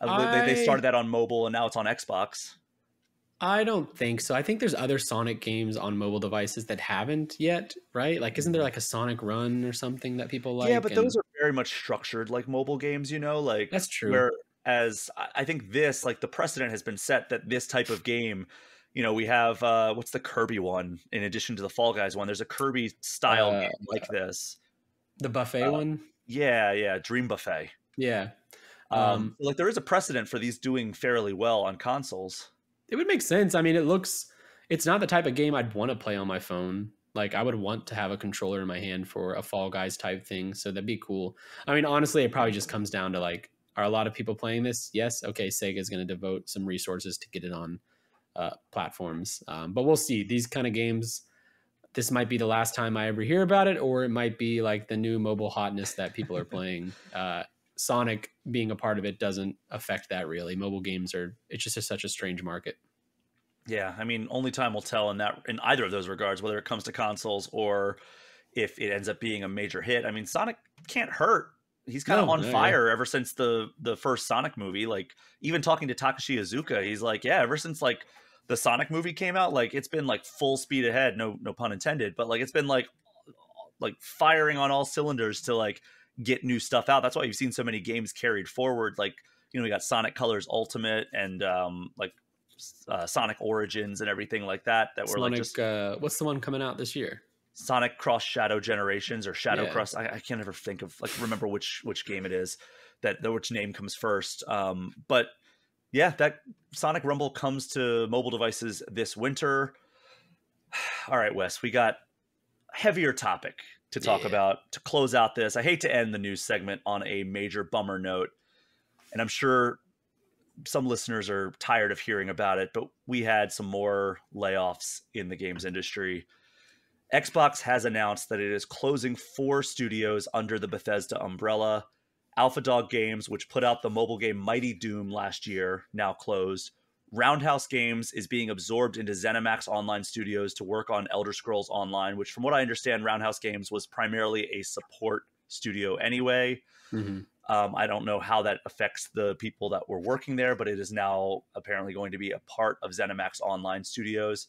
S1: They started that on mobile and now it's on Xbox.
S2: I don't think so. I think there's other Sonic games on mobile devices that haven't yet, right? Like, isn't there like a Sonic Run or something that people like?
S1: Yeah, but those are very much structured like mobile games, you know? Like
S2: that's true.
S1: Whereas I think this, like the precedent has been set that this type of game, you know, we have, what's the Kirby one in addition to the Fall Guys one? There's a Kirby style game like this.
S2: The buffet one?
S1: Yeah, Dream Buffet.
S2: Yeah.
S1: Like there is a precedent for these doing fairly well on consoles.
S2: It would make sense. I mean, it's not the type of game I'd want to play on my phone. Like I would want to have a controller in my hand for a Fall Guys type thing. So that'd be cool. I mean, honestly, it probably just comes down to like, are a lot of people playing this? Yes. Okay. Sega is going to devote some resources to get it on platforms. But we'll see. These kind of games, this might be the last time I ever hear about it, or it might be like the new mobile hotness that people are playing. Sonic being a part of it doesn't affect that really. Mobile games it's just such a strange market.
S1: Yeah, I mean, only time will tell in either of those regards, whether it comes to consoles or if it ends up being a major hit. I mean, Sonic can't hurt. He's kind of on fire ever since the first Sonic movie. Like, even talking to Takashi Iizuka, he's like, yeah, ever since like the Sonic movie came out, like it's been like full speed ahead. No pun intended, but like it's been like firing on all cylinders to like get new stuff out. That's why you've seen so many games carried forward. Like, you know, we got Sonic Colors Ultimate and like Sonic Origins and everything like that. That were
S2: Sonic,
S1: like just
S2: what's the one coming out this year?
S1: Sonic Cross Shadow Generations or Shadow Cross. I can't ever think of remember which game it is which name comes first. But yeah, that Sonic Rumble comes to mobile devices this winter. All right, Wes, we got a heavier topic to talk about to close out this. I hate to end the news segment on a major bummer note, and I'm sure some listeners are tired of hearing about it, but we had some more layoffs in the games industry. Xbox has announced that it is closing 4 studios under the Bethesda umbrella. Alpha Dog Games, which put out the mobile game Mighty Doom last year, now closed. Roundhouse Games is being absorbed into ZeniMax Online Studios to work on Elder Scrolls Online, which from what I understand, Roundhouse Games was primarily a support studio anyway.
S2: Mm-hmm.
S1: I don't know how that affects the people that were working there, but it is now apparently going to be a part of ZeniMax Online Studios.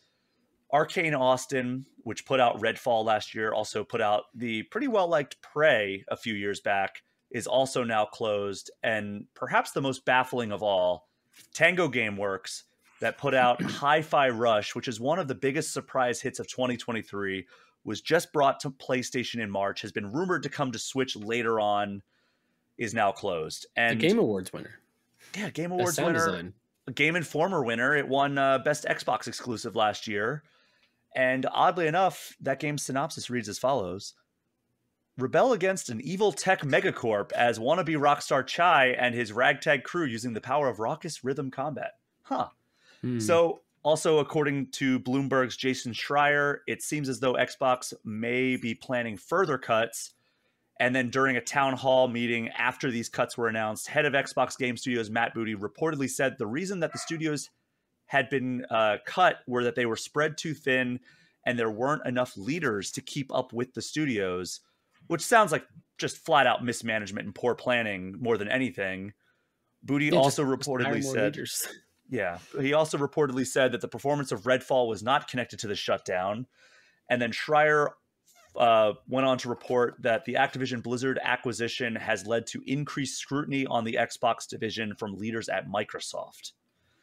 S1: Arcane Austin, which put out Redfall last year, also put out the pretty well-liked Prey a few years back, is also now closed. And perhaps the most baffling of all, Tango Gameworks, that put out Hi-Fi Rush, which is one of the biggest surprise hits of 2023, was just brought to PlayStation in March, has been rumored to come to Switch later on, is now closed. And
S2: the Game Awards winner.
S1: Yeah, Game Awards winner. Design. Game Informer winner. It won Best Xbox exclusive last year. And oddly enough, that game's synopsis reads as follows. Rebel against an evil tech megacorp as wannabe rockstar Chai and his ragtag crew using the power of raucous rhythm combat. So, also according to Bloomberg's Jason Schreier, it seems as though Xbox may be planning further cuts. And then during a town hall meeting after these cuts were announced, head of Xbox Game Studios Matt Booty reportedly said the reason that the studios had been cut were that they were spread too thin and there weren't enough leaders to keep up with the studios, which sounds like just flat out mismanagement and poor planning more than anything. Booty also reportedly said, he also reportedly said that the performance of Redfall was not connected to the shutdown. And then Schreier went on to report that the Activision Blizzard acquisition has led to increased scrutiny on the Xbox division from leaders at Microsoft.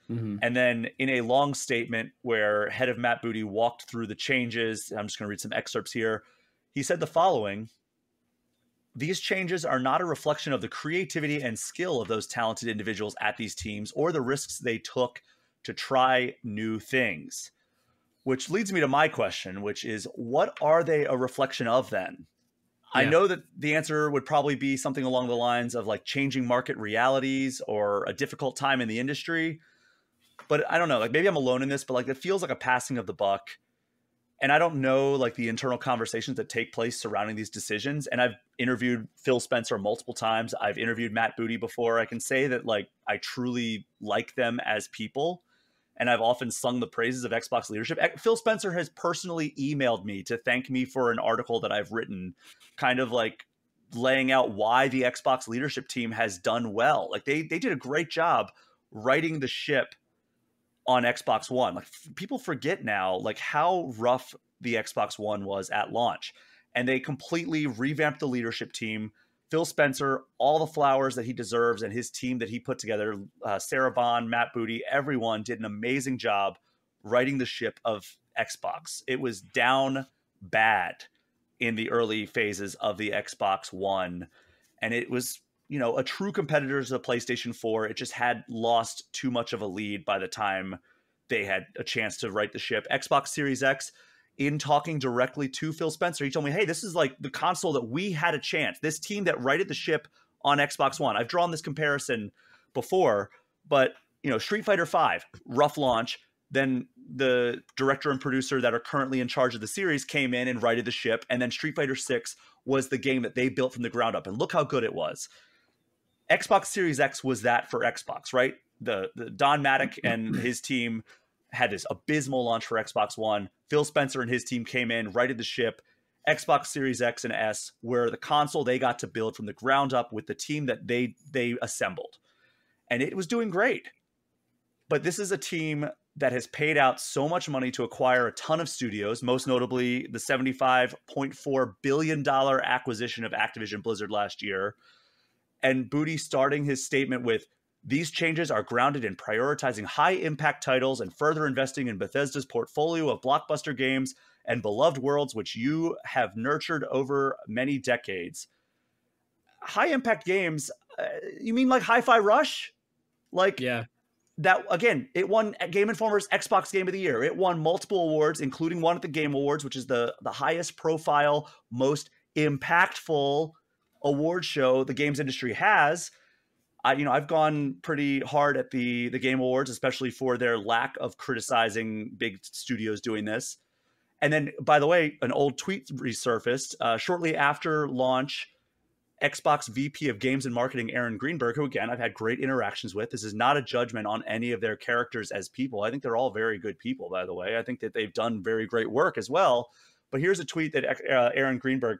S1: Mm-hmm. And then in a long statement where head of Matt Booty walked through the changes, I'm just going to read some excerpts here. He said the following: "These changes are not a reflection of the creativity and skill of those talented individuals at these teams or the risks they took to try new things." Which leads me to my question, which is, what are they a reflection of then? Yeah. I know that the answer would probably be something along the lines of like changing market realities or a difficult time in the industry. But I don't know, like maybe I'm alone in this, but like it feels like a passing of the buck. And I don't know like the internal conversations that take place surrounding these decisions. And I've interviewed Phil Spencer multiple times. I've interviewed Matt Booty before. I can say that like I truly like them as people. And I've often sung the praises of Xbox leadership. Phil Spencer has personally emailed me to thank me for an article that I've written, kind of like laying out why the Xbox leadership team has done well. Like they did a great job righting the ship on Xbox One. Like people forget now like how rough the Xbox One was at launch. And they completely revamped the leadership team. Phil Spencer, all the flowers that he deserves, and his team that he put together, Sarah Bond, Matt Booty, everyone did an amazing job righting the ship of Xbox. It was down bad in the early phases of the Xbox One, and it was, you know, a true competitor to the PlayStation 4. It just had lost too much of a lead by the time they had a chance to right the ship. Xbox Series X, in talking directly to Phil Spencer, he told me, hey, this is like the console that we had a chance. This team that righted the ship on Xbox One. I've drawn this comparison before, but, you know, Street Fighter V, rough launch. Then the director and producer that are currently in charge of the series came in and righted the ship. And then Street Fighter VI was the game that they built from the ground up. And look how good it was. Xbox Series X was that for Xbox, right? The Don Maddock and his team had this abysmal launch for Xbox One. Phil Spencer and his team came in, righted the ship. Xbox Series X and S were the console they got to build from the ground up with the team that they assembled. And it was doing great. But this is a team that has paid out so much money to acquire a ton of studios, most notably the $75.4 billion acquisition of Activision Blizzard last year. And Booty starting his statement with, "These changes are grounded in prioritizing high-impact titles and further investing in Bethesda's portfolio of blockbuster games and beloved worlds which you have nurtured over many decades." High-impact games, you mean like Hi-Fi Rush? Like,
S2: Yeah.
S1: That, again, it won Game Informer's Xbox Game of the Year. It won multiple awards, including one at the Game Awards, which is the highest profile, most impactful award show the games industry has. I've gone pretty hard at the Game Awards, especially for their lack of criticizing big studios doing this. And then, by the way, an old tweet resurfaced shortly after launch. Xbox VP of Games and Marketing, Aaron Greenberg, who, again, I've had great interactions with. This is not a judgment on any of their characters as people. I think they're all very good people, by the way. I think that they've done very great work as well. But here's a tweet that Aaron Greenberg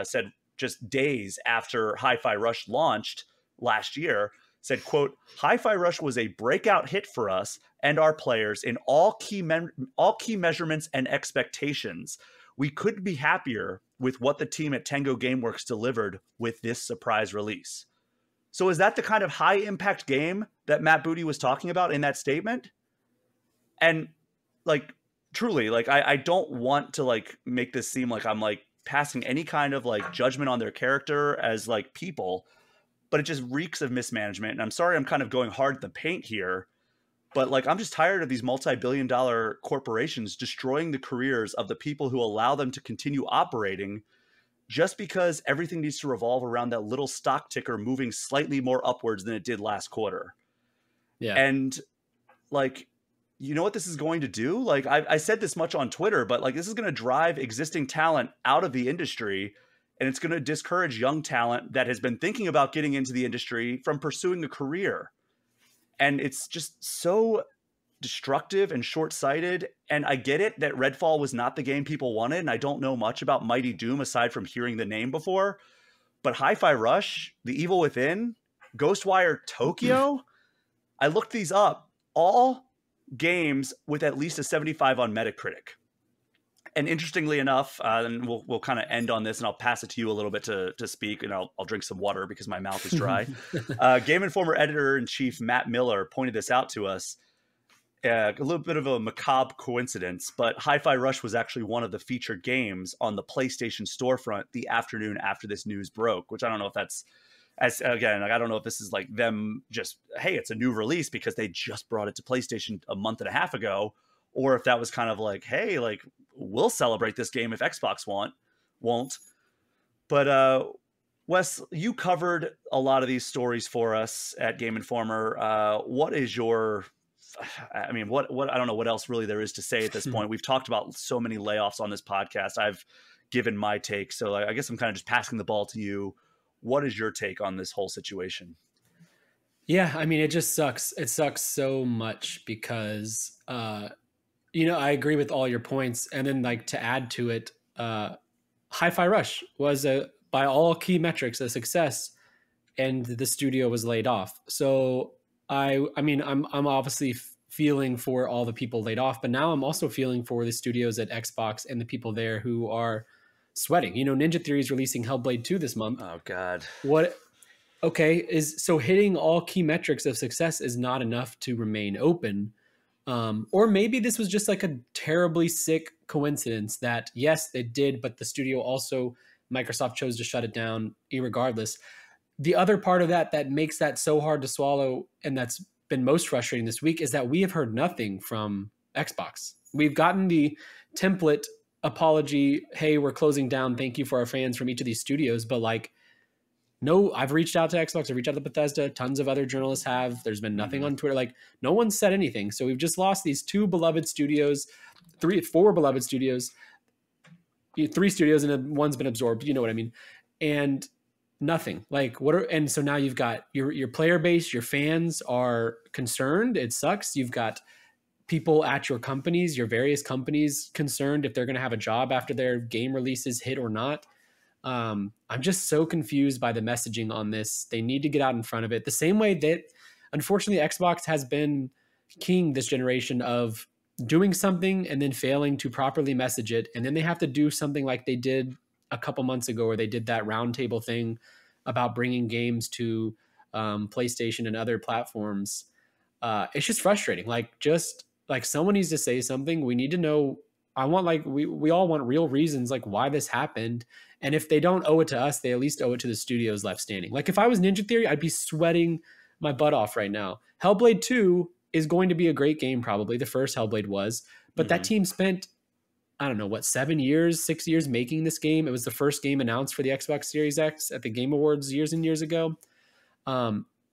S1: said just days after Hi-Fi Rush launched last year. Said, quote, "Hi-Fi Rush was a breakout hit for us and our players in all key measurements and expectations. We couldn't be happier with what the team at Tango Gameworks delivered with this surprise release." So is that the kind of high impact game that Matt Booty was talking about in that statement? And like, truly, like, I don't want to like make this seem like I'm like passing any kind of like judgment on their character as like people, but it just reeks of mismanagement. And I'm sorry, I'm kind of going hard in the paint here, but like, I'm just tired of these multi-billion-dollar corporations destroying the careers of the people who allow them to continue operating just because everything needs to revolve around that little stock ticker moving slightly more upwards than it did last quarter.
S2: Yeah.
S1: And like, you know what this is going to do? Like, I said this much on Twitter, but like, this is going to drive existing talent out of the industry, and it's going to discourage young talent that has been thinking about getting into the industry from pursuing a career. And it's just so destructive and short-sighted. And I get it that Redfall was not the game people wanted, and I don't know much about Mighty Doom aside from hearing the name before. But Hi-Fi Rush, The Evil Within, Ghostwire Tokyo, I looked these up. All games with at least a 75 on Metacritic. And interestingly enough, and we'll kind of end on this, and I'll pass it to you a little bit to speak, and I'll drink some water because my mouth is dry. Game Informer editor-in-chief Matt Miller pointed this out to us. A little bit of a macabre coincidence, but Hi-Fi Rush was actually one of the featured games on the PlayStation storefront the afternoon after this news broke, which I don't know if that's, as again, like, I don't know if this is like them just, hey, it's a new release because they just brought it to PlayStation a month and a half ago, or if that was kind of like, hey, like, we'll celebrate this game if Xbox won't. But Wes, you covered a lot of these stories for us at Game Informer. What is your, I mean, what I don't know what else really there is to say at this point. We've talked about so many layoffs on this podcast. I've given my take, so I guess I'm kind of just passing the ball to you. What is your take on this whole situation?
S2: Yeah, I mean, it just sucks. It sucks so much because, I agree with all your points. And then, like, to add to it, Hi-Fi Rush was, by all key metrics, a success, and the studio was laid off. So I'm obviously feeling for all the people laid off, but now I'm also feeling for the studios at Xbox and the people there who are sweating. Ninja Theory is releasing Hellblade 2 this month.
S1: Oh God.
S2: So hitting all key metrics of success is not enough to remain open. Or maybe this was just like a terribly sick coincidence that, yes, they did, but the studio also, Microsoft chose to shut it down irregardless. The other part of that makes that so hard to swallow, and that's been most frustrating this week, is that we have heard nothing from Xbox. We've gotten the template apology, hey, we're closing down, thank you for our fans, from each of these studios, but like, no, I've reached out to Xbox, I've reached out to Bethesda, tons of other journalists have. There's been nothing on Twitter. Like, no one said anything. So we've just lost these four beloved studios, 3 studios, and one's been absorbed. You know what I mean? And nothing. Like and so now you've got your player base, your fans are concerned. It sucks. You've got people at your companies, your various companies, concerned if they're going to have a job after their game releases hit or not. I'm just so confused by the messaging on this. They need to get out in front of it the same way that unfortunately Xbox has been king this generation of doing something and then failing to properly message it. And then they have to do something like they did a couple months ago, where they did that roundtable thing about bringing games to PlayStation and other platforms. It's just frustrating. Just someone needs to say something. We need to know. I want we all want real reasons like why this happened. And if they don't owe it to us, they at least owe it to the studios left standing. Like if I was Ninja Theory, I'd be sweating my butt off right now. Hellblade 2 is going to be a great game, probably. The first Hellblade was. But that team spent, I don't know, what, 6 years making this game. It was the first game announced for the Xbox Series X at the Game Awards years and years ago.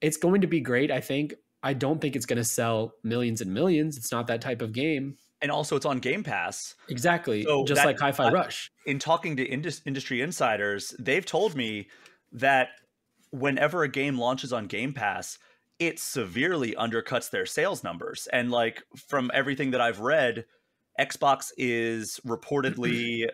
S2: It's going to be great, I think. I don't think it's going to sell millions and millions. It's not that type of game.
S1: And also it's on Game Pass.
S2: Exactly. So just like Hi-Fi Rush.
S1: In talking to industry insiders, they've told me that whenever a game launches on Game Pass, it severely undercuts their sales numbers. And like from everything that I've read, Xbox is reportedly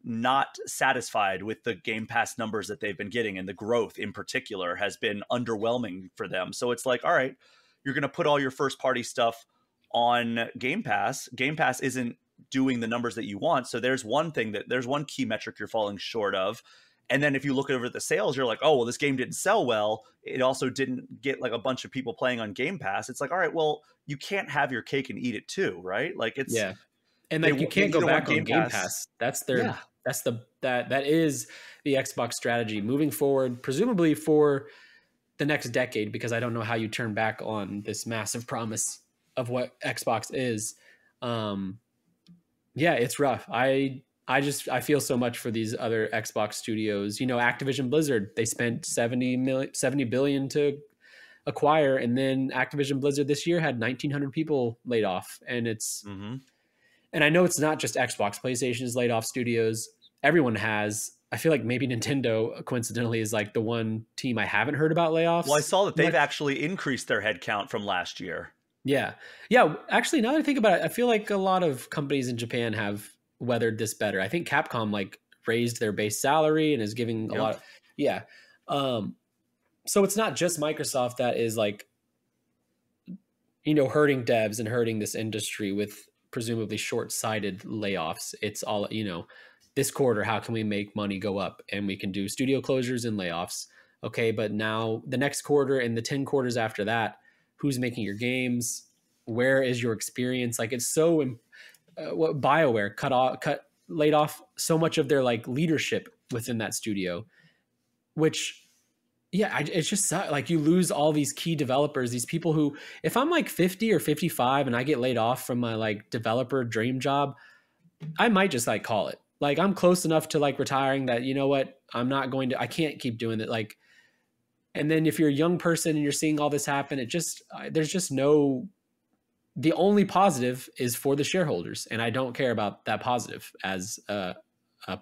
S1: not satisfied with the Game Pass numbers that they've been getting, and the growth in particular has been underwhelming for them. So it's like, all right, you're going to put all your first party stuff on Game Pass. Game Pass isn't doing the numbers that you want. So there's one key metric you're falling short of. And then if you look over the sales, you're like, oh, well, this game didn't sell well. It also didn't get like a bunch of people playing on Game Pass. It's like, all right, well, you can't have your cake and eat it too, right? Like it's
S2: and like you can't go back on Game Pass. That's their that is the Xbox strategy moving forward, presumably for the next decade, because I don't know how you turn back on this massive promise of what Xbox is. It's rough. I feel so much for these other Xbox studios. Activision Blizzard, they spent $70 billion to acquire, and then Activision Blizzard this year had 1,900 people laid off. And it's and I know it's not just Xbox. PlayStation has laid off studios. Everyone has. I feel like maybe Nintendo coincidentally is like the one team I haven't heard about layoffs.
S1: Well, I saw that they've actually increased their headcount from last year.
S2: Yeah. Actually, now that I think about it, I feel like a lot of companies in Japan have weathered this better. I think Capcom raised their base salary and is giving a lot of, so it's not just Microsoft that is hurting devs and hurting this industry with presumably short-sighted layoffs. It's all, this quarter, how can we make money go up? And we can do studio closures and layoffs. Okay, but now the next quarter and the 10 quarters after that, who's making your games? Where is your experience? Like it's so what BioWare laid off so much of their leadership within that studio, which it's just like you lose all these key developers, these people who, if I'm 50 or 55 and I get laid off from my developer dream job, I might just call it. I'm close enough to retiring that, you know what, I can't keep doing it. And then if you're a young person and you're seeing all this happen, the only positive is for the shareholders. And I don't care about that positive as a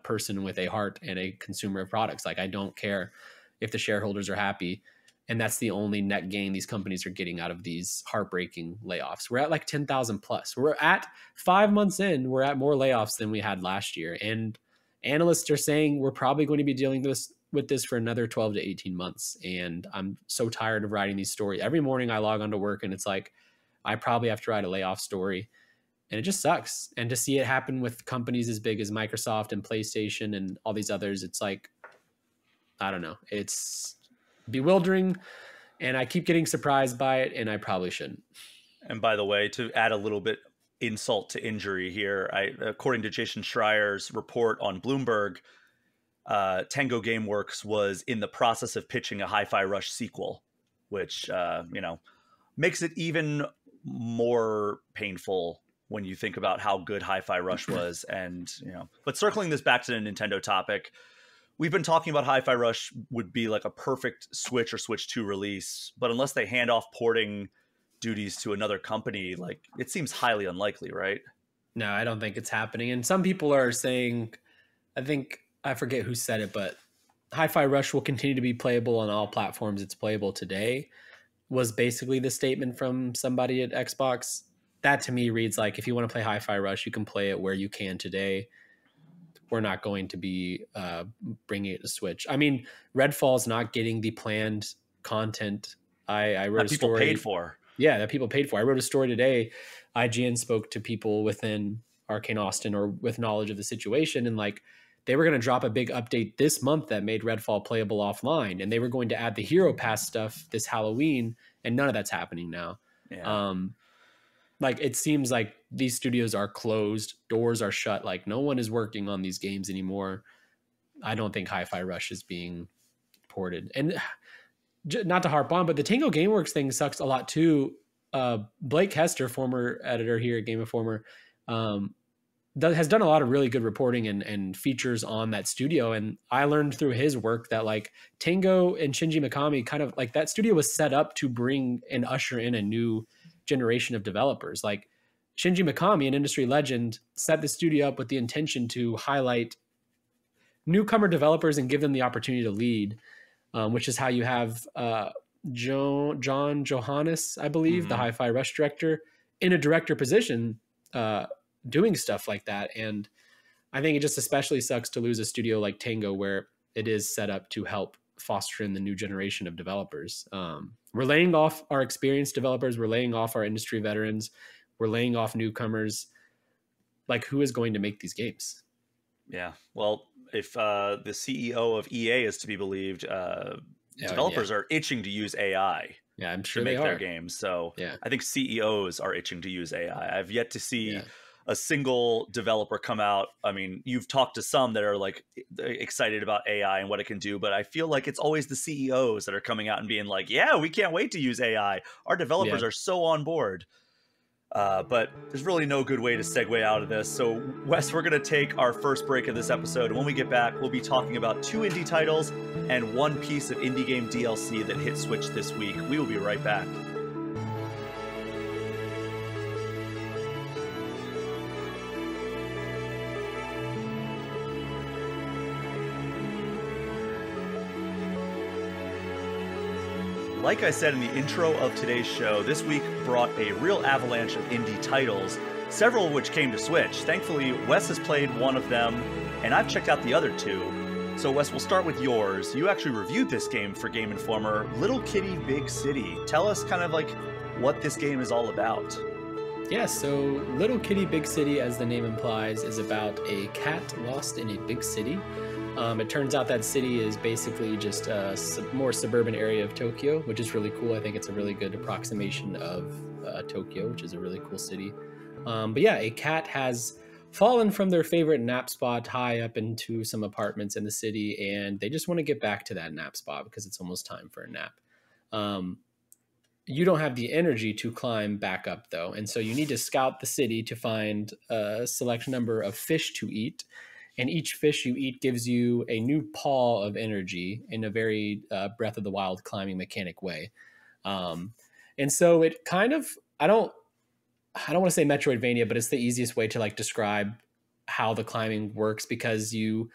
S2: person with a heart and a consumer of products. I don't care if the shareholders are happy. And that's the only net gain these companies are getting out of these heartbreaking layoffs. We're at 10,000 plus. We're at 5 months in, we're at more layoffs than we had last year. And analysts are saying we're probably going to be dealing with this for another 12 to 18 months. And I'm so tired of writing these stories. Every morning I log on to work and it's I probably have to write a layoff story, and it just sucks. And to see it happen with companies as big as Microsoft and PlayStation and all these others, it's I don't know. It's bewildering, and I keep getting surprised by it, and I probably shouldn't.
S1: And by the way, to add a little bit insult to injury here, according to Jason Schreier's report on Bloomberg, Tango Gameworks was in the process of pitching a Hi-Fi Rush sequel, which makes it even more painful when you think about how good Hi-Fi Rush was. And but circling this back to the Nintendo topic, we've been talking about Hi-Fi Rush would be a perfect Switch or Switch 2 release, but unless they hand off porting duties to another company, it seems highly unlikely, right?
S2: No, I don't think it's happening. And some people are saying, I forget who said it, but Hi-Fi Rush will continue to be playable on all platforms it's playable today, was basically the statement from somebody at Xbox. That to me reads like, if you want to play Hi-Fi Rush, you can play it where you can today. We're not going to be bringing it to Switch. I mean, Redfall's not getting the planned content. I wrote
S1: That
S2: a
S1: people
S2: story.
S1: paid for.
S2: Yeah, that people paid for. I wrote a story today. IGN spoke to people within Arcane Austin or with knowledge of the situation, and like they were going to drop a big update this month that made Redfall playable offline, and they were going to add the Hero Pass stuff this Halloween, and none of that's happening now.
S1: Yeah.
S2: Like it seems like these studios are closed, doors are shut, like no one is working on these games anymore. I don't think Hi-Fi Rush is being ported. And not to harp on, but the Tango Gameworks thing sucks a lot too. Blake Hester, former editor here at Game Informer, has done a lot of really good reporting and features on that studio. And I learned through his work that like Tango and Shinji Mikami kind of like that studio was set up to bring and usher in a new generation of developers. Like Shinji Mikami, an industry legend, set the studio up with the intention to highlight newcomer developers and give them the opportunity to lead, which is how you have John Johannes, I believe, the Hi-Fi Rush director, in a director position, doing stuff like that. And I think it just especially sucks to lose a studio like Tango, where it is set up to help foster in the new generation of developers. We're laying off our experienced developers. We're laying off our industry veterans. We're laying off newcomers. Like, who is going to make these games?
S1: Yeah. Well, if the CEO of EA is to be believed, developers are itching to use AI.
S2: Yeah, I'm sure
S1: to
S2: they
S1: make
S2: are.
S1: their games. So
S2: yeah.
S1: I think CEOs are itching to use AI. I've yet to see a single developer come out. I mean, you've talked to some that are like excited about AI and what it can do, but I feel like it's always the CEOs that are coming out and being like, yeah, we can't wait to use AI. Our developers are so on board. But there's really no good way to segue out of this. So, Wes, we're going to take our first break of this episode. And when we get back, we'll be talking about 2 indie titles and 1 piece of indie game DLC that hit Switch this week. We will be right back. Like I said in the intro of today's show, this week brought a real avalanche of indie titles, several of which came to Switch. Thankfully, Wes has played one of them, and I've checked out the other 2. So Wes, we'll start with yours. You actually reviewed this game for Game Informer, Little Kitty Big City. Tell us kind of like what this game is all about.
S2: Yeah, so Little Kitty Big City, as the name implies, is about a cat lost in a big city. It turns out that city is basically just a more suburban area of Tokyo, which is really cool. I think it's a really good approximation of Tokyo, which is a really cool city. But yeah, a cat has fallen from their favorite nap spot high up into some apartments in the city, and they just want to get back to that nap spot because it's almost time for a nap. You don't have the energy to climb back up, though, and so you need to scout the city to find a select number of fish to eat. And each fish you eat gives you a new paw of energy in a very Breath of the Wild climbing mechanic way. And so it kind of, I don't want to say Metroidvania, but it's the easiest way to like describe how the climbing works, because you're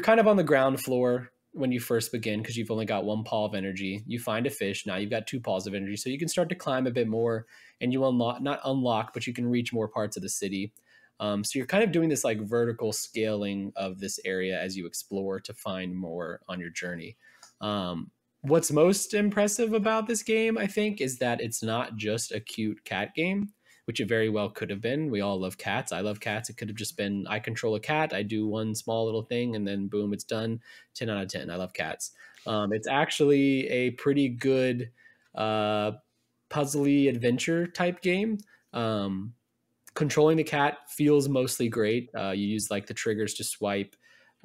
S2: kind of on the ground floor when you first begin, because you've only got 1 paw of energy. You find a fish. Now you've got 2 paws of energy. So you can start to climb a bit more, and you will not unlock, but you can reach more parts of the city. So you're kind of doing this like vertical scaling of this area as you explore to find more on your journey. What's most impressive about this game, I think, is that it's not just a cute cat game, which it very well could have been. We all love cats. I love cats. It could have just been, I control a cat, I do one small little thing, and then boom, it's done. 10 out of 10. I love cats. It's actually a pretty good puzzly adventure type game. Controlling the cat feels mostly great. You use like the triggers to swipe.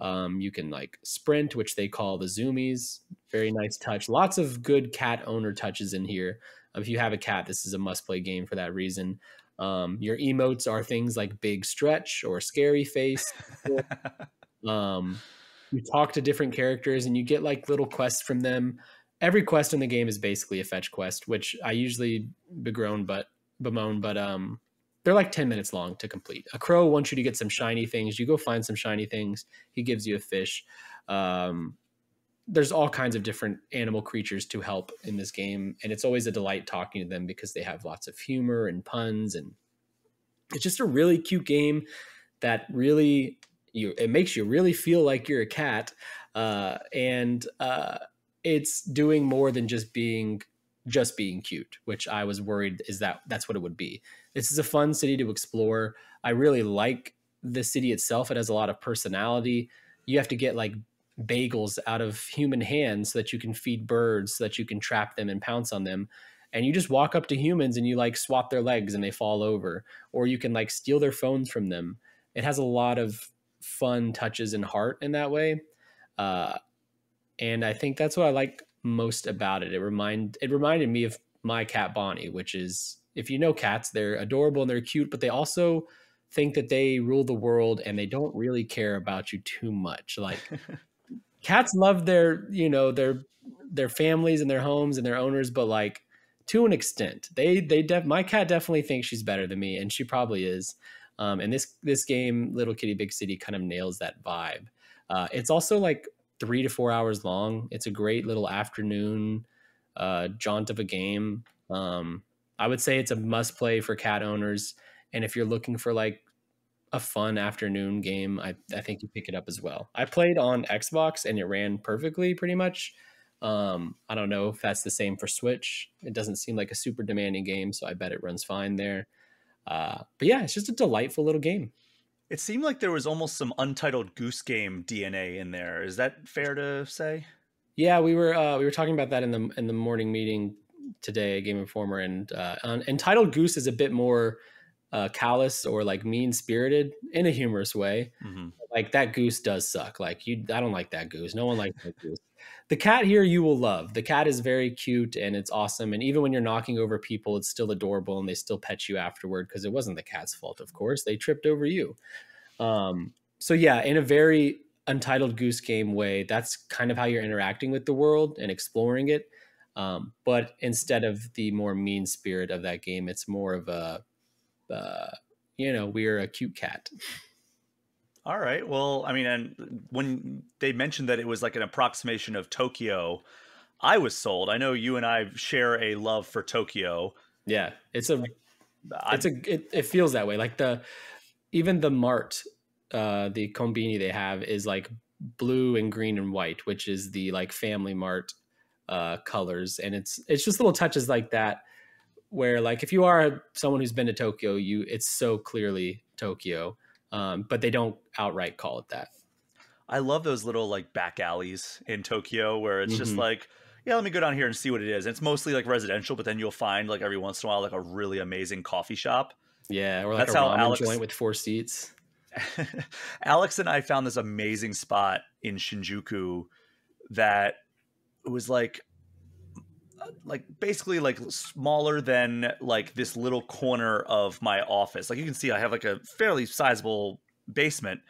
S2: You can like sprint, which they call the zoomies. Very nice touch. Lots of good cat owner touches in here. If you have a cat, this is a must-play game for that reason. Your emotes are things like big stretch or scary face. You talk to different characters and you get like little quests from them. Every quest in the game is basically a fetch quest, which I usually bemoan, but they're like 10 minutes long to complete. A crow wants you to get some shiny things. You go find some shiny things. He gives you a fish. there's all kinds of different animal creatures to help in this game, and it's always a delight talking to them because they have lots of humor and puns, and it's just a really cute game that really it makes you really feel like you're a cat, and it's doing more than just being cute, which I was worried that's what it would be. This is a fun city to explore. I really like the city itself. It has a lot of personality. You have to get like bagels out of human hands so that you can feed birds, so that you can trap them and pounce on them. And you just walk up to humans and you like swap their legs and they fall over, or you can like steal their phones from them. It has a lot of fun touches and heart in that way. And I think that's what I like most about it. It reminded me of my cat Bonnie, which is, if you know cats, they're adorable and they're cute, but they also think that they rule the world and they don't really care about you too much. Like cats love their, their families and their homes and their owners, but like to an extent, my cat definitely thinks she's better than me, and she probably is. And this game, Little Kitty Big City, kind of nails that vibe. It's also like 3 to 4 hours long. It's a great little afternoon jaunt of a game. I would say it's a must play for cat owners. And if you're looking for like a fun afternoon game, I think you pick it up as well. I played on Xbox and it ran perfectly pretty much. I don't know if that's the same for Switch. It doesn't seem like a super demanding game, so I bet it runs fine there. But yeah, it's just a delightful little game.
S1: It seemed like there was almost some Untitled Goose Game DNA in there. Is that fair to say?
S2: Yeah, we were talking about that in the morning meeting today, Game Informer, and Entitled Goose is a bit more callous or like mean spirited in a humorous way.
S1: Mm-hmm.
S2: Like that goose does suck. Like I don't like that goose. No one likes that goose. The cat here you will love. The cat is very cute and it's awesome. And even when you're knocking over people, it's still adorable and they still pet you afterward because it wasn't the cat's fault, of course. They tripped over you. So yeah, in a very Untitled Goose Game way, that's kind of how you're interacting with the world and exploring it. But instead of the more mean spirit of that game, it's more of a, we're a cute cat.
S1: All right. Well, I mean, and when they mentioned that it was like an approximation of Tokyo, I was sold. I know you and I share a love for Tokyo.
S2: Yeah, it feels that way. Like even the mart, the kombini they have is like blue and green and white, which is the like Family Mart colors, and it's just little touches like that where like if you are someone who's been to Tokyo, it's so clearly Tokyo. But they don't outright call it that.
S1: I love those little like back alleys in Tokyo where it's just like, yeah, let me go down here and see what it is. And it's mostly like residential, but then you'll find like every once in a while like a really amazing coffee shop.
S2: Yeah, or like that's a ramen joint with 4 seats.
S1: Alex and I found this amazing spot in Shinjuku that was like basically like smaller than like this little corner of my office. Like you can see I have like a fairly sizable basement,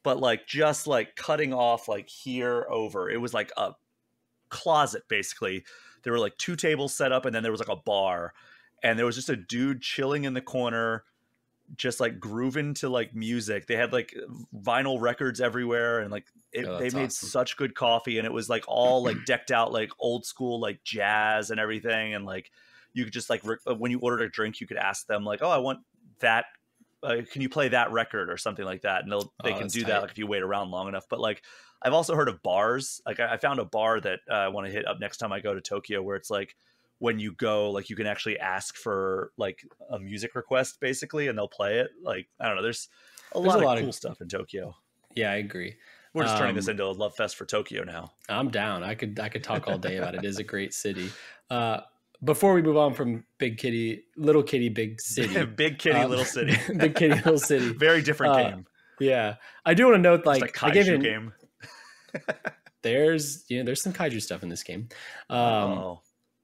S1: but like just like cutting off like here over, it was like a closet basically. There were like 2 tables set up and then there was like a bar, and there was just a dude chilling in the corner just like grooving to like music. They had like vinyl records everywhere, and like they made awesome. Such good coffee, and it was like all like decked out like old school like jazz and everything. And like you could just like when you ordered a drink, you could ask them like, oh, I want that, can you play that record or something like that, and they can do tight. That like if you wait around long enough. But like I've also heard of bars. Like I found a bar that I want to hit up next time I go to Tokyo, where it's like when you go, like you can actually ask for like a music request basically, and they'll play it. Like, I don't know. There's a lot of cool stuff in Tokyo.
S2: Yeah, I agree.
S1: We're just turning this into a love fest for Tokyo now.
S2: I'm down. I could talk all day about it. It is a great city. Before we move on from Little Kitty, Big City,
S1: Big Kitty, Little City,
S2: Big Kitty, Little City,
S1: very different game.
S2: Yeah. I do want to note, like,
S1: I gave it game.
S2: There's some kaiju stuff in this game.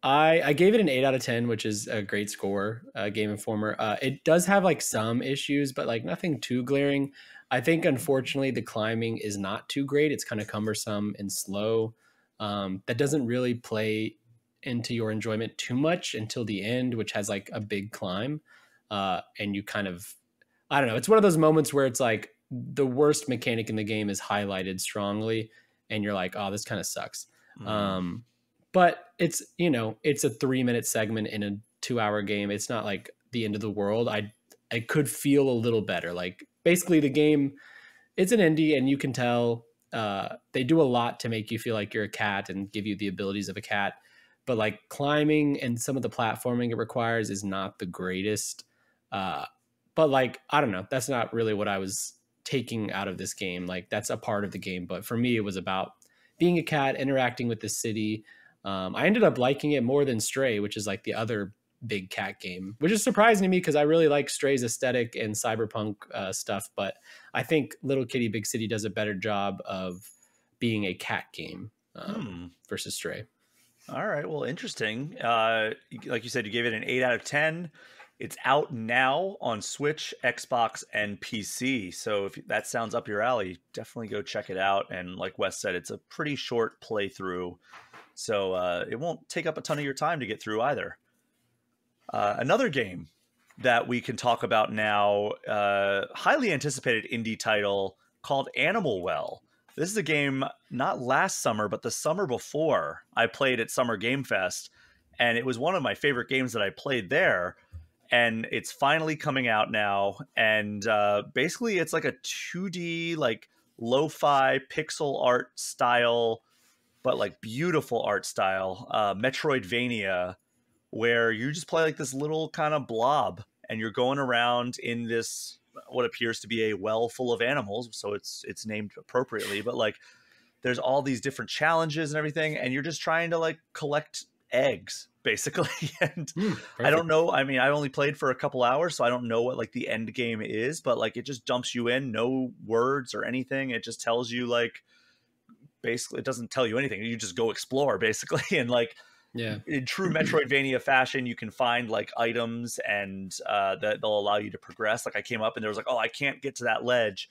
S2: I gave it an 8 out of 10, which is a great score, Game Informer. It does have like some issues, but like nothing too glaring. I think, unfortunately, the climbing is not too great. It's kind of cumbersome and slow. That doesn't really play into your enjoyment too much until the end, which has like a big climb. And you kind of, I don't know. It's one of those moments where it's like the worst mechanic in the game is highlighted strongly, and you're like, oh, this kind of sucks. But it's, you know, it's a 3-minute segment in a 2-hour game. It's not like the end of the world. I could feel a little better. Like basically the game, it's an indie and you can tell they do a lot to make you feel like you're a cat and give you the abilities of a cat. But like climbing and some of the platforming it requires is not the greatest. But like, I don't know, that's not really what I was taking out of this game. Like that's a part of the game. But for me, it was about being a cat, interacting with the city. I ended up liking it more than Stray, which is like the other big cat game, which is surprising to me because I really like Stray's aesthetic and cyberpunk stuff. But I think Little Kitty Big City does a better job of being a cat game versus Stray.
S1: All right. Well, interesting. Like you said, you gave it an 8 out of 10. It's out now on Switch, Xbox, and PC. So if that sounds up your alley, definitely go check it out. And like Wes said, it's a pretty short playthrough. So it won't take up a ton of your time to get through either. Another game that we can talk about now, highly anticipated indie title called Animal Well. This is a game not last summer, but the summer before I played at Summer Game Fest. And it was one of my favorite games that I played there. And it's finally coming out now. And basically it's like a 2D, like lo-fi pixel art style, but like beautiful art style, Metroidvania, where you just play like this little kind of blob and you're going around in this what appears to be a well full of animals, so it's named appropriately, but like there's all these different challenges and everything, and you're just trying to like collect eggs basically. And I don't know, I mean, I only played for a couple hours, so I don't know what like the end game is, but like it just dumps you in, no words or anything. It just tells you like, basically it doesn't tell you anything, you just go explore basically. And like, yeah, in true Metroidvania fashion, you can find like items and that they'll allow you to progress. Like I came up and there was like, oh, I can't get to that ledge.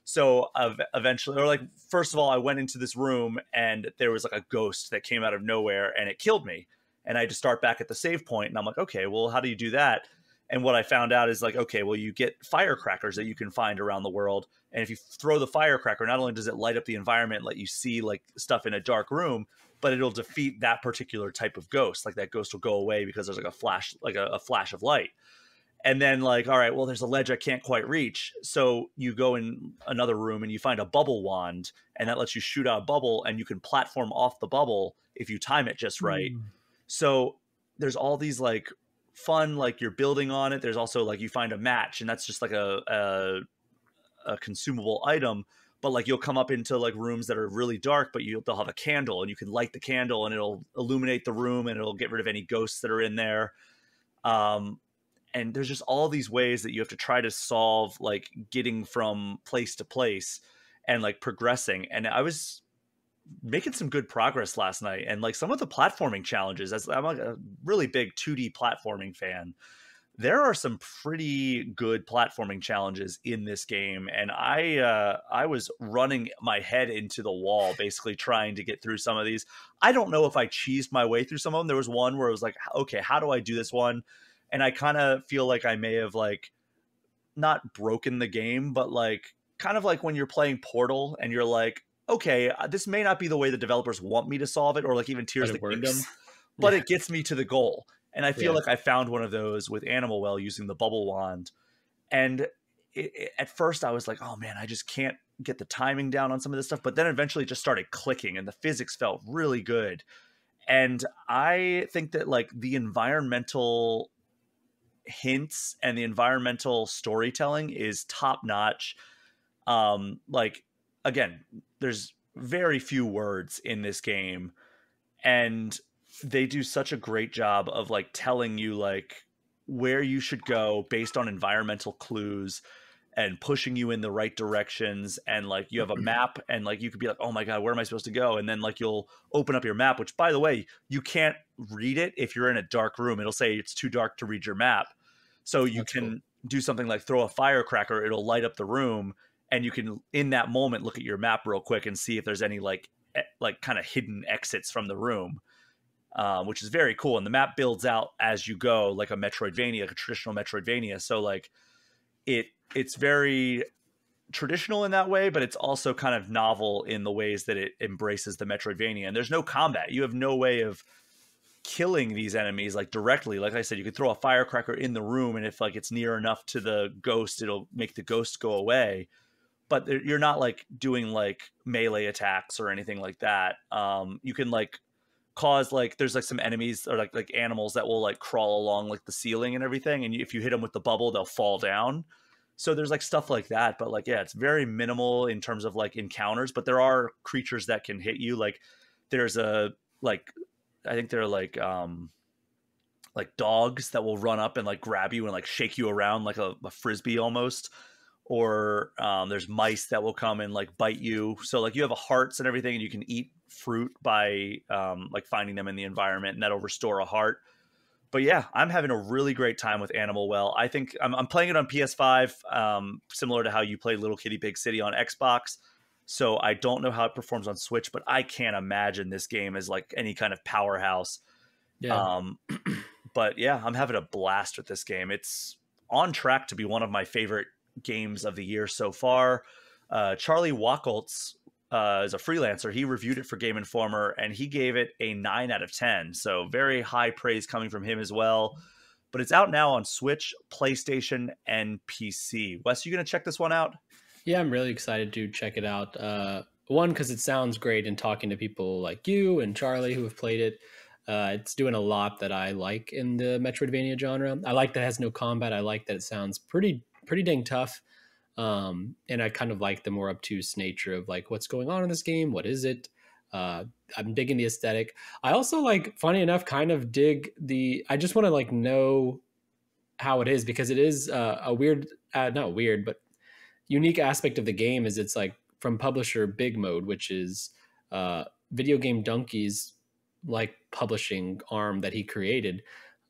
S1: So eventually, or like, first of all, I went into this room and there was like a ghost that came out of nowhere and it killed me. And I had to start back at the save point. And I'm like, okay, well, how do you do that? And what I found out is like, okay, well, you get firecrackers that you can find around the world. And if you throw the firecracker, not only does it light up the environment, let you see like stuff in a dark room, but it'll defeat that particular type of ghost. Like that ghost will go away because there's like a flash, like a flash of light. And then like, all right, well, there's a ledge I can't quite reach. So you go in another room and you find a bubble wand, and that lets you shoot out a bubble and you can platform off the bubble if you time it just right. So there's all these like fun, like you're building on it. There's also like you find a match, and that's just like a consumable item. But like you'll come up into like rooms that are really dark, but they'll have a candle and you can light the candle and it'll illuminate the room and it'll get rid of any ghosts that are in there. And there's just all these ways that you have to try to solve, like getting from place to place and like progressing. And I was making some good progress last night. And like some of the platforming challenges, as I'm like a really big 2D platforming fan, there are some pretty good platforming challenges in this game. And I was running my head into the wall, basically trying to get through some of these. I don't know if I cheesed my way through some of them. There was one where I was like, okay, how do I do this one? And I kind of feel like I may have like not broken the game, but like kind of like when you're playing Portal and you're like, okay, this may not be the way the developers want me to solve it, or like even Tears of the Kingdom, but it gets me to the goal. And I feel like I found one of those with Animal Well using the bubble wand. And at first I was like, oh man, I just can't get the timing down on some of this stuff. But then eventually it just started clicking and the physics felt really good. And I think that like the environmental hints and the environmental storytelling is top notch. Like, again, there's very few words in this game, and they do such a great job of like telling you like where you should go based on environmental clues and pushing you in the right directions. And like you have a map and like you could be like, oh my God, where am I supposed to go? And then like you'll open up your map, which by the way, you can't read it if you're in a dark room. It'll say it's too dark to read your map. So you can do something like throw a firecracker, it'll light up the room, and you can in that moment look at your map real quick and see if there's any like kind of hidden exits from the room. Which is very cool. And the map builds out as you go, like a Metroidvania, like a traditional Metroidvania. So like it's very traditional in that way, but it's also kind of novel in the ways that it embraces the Metroidvania. And there's no combat. You have no way of killing these enemies like directly. Like I said, you could throw a firecracker in the room, and if like it's near enough to the ghost, it'll make the ghost go away. But you're not like doing like melee attacks or anything like that. You can like cause like there's like some enemies or like animals that will like crawl along like the ceiling and everything, and if you hit them with the bubble, they'll fall down. So there's like stuff like that, but like yeah, it's very minimal in terms of like encounters. But there are creatures that can hit you. Like there's a like I think they're like dogs that will run up and like grab you and like shake you around like a frisbee almost. Or there's mice that will come and like bite you. So like you have a hearts and everything, and you can eat fruit by like finding them in the environment, and that'll restore a heart. But yeah, I'm having a really great time with Animal Well. I think I'm playing it on PS5, similar to how you play Little Kitty Big City on Xbox. So I don't know how it performs on Switch, but I can't imagine this game is like any kind of powerhouse.
S2: Yeah.
S1: But yeah, I'm having a blast with this game. It's on track to be one of my favorite games of the year so far. Charlie Wacholtz is a freelancer. He reviewed it for Game Informer, and he gave it a 9 out of 10. So very high praise coming from him as well. But it's out now on Switch, PlayStation, and PC. Wes, you going to check this one out?
S2: Yeah, I'm really excited to check it out. One, because it sounds great, and talking to people like you and Charlie who have played it. It's doing a lot that I like in the Metroidvania genre. I like that it has no combat. I like that it sounds pretty dang tough. And I kind of like the more obtuse nature of like what's going on in this game. What is it? I'm digging the aesthetic. I also like, funny enough, kind of dig I just want to like know how it is, because it is a weird, not weird, but unique aspect of the game is it's like from publisher Big Mode, which is Video Game Donkey's like publishing arm that he created.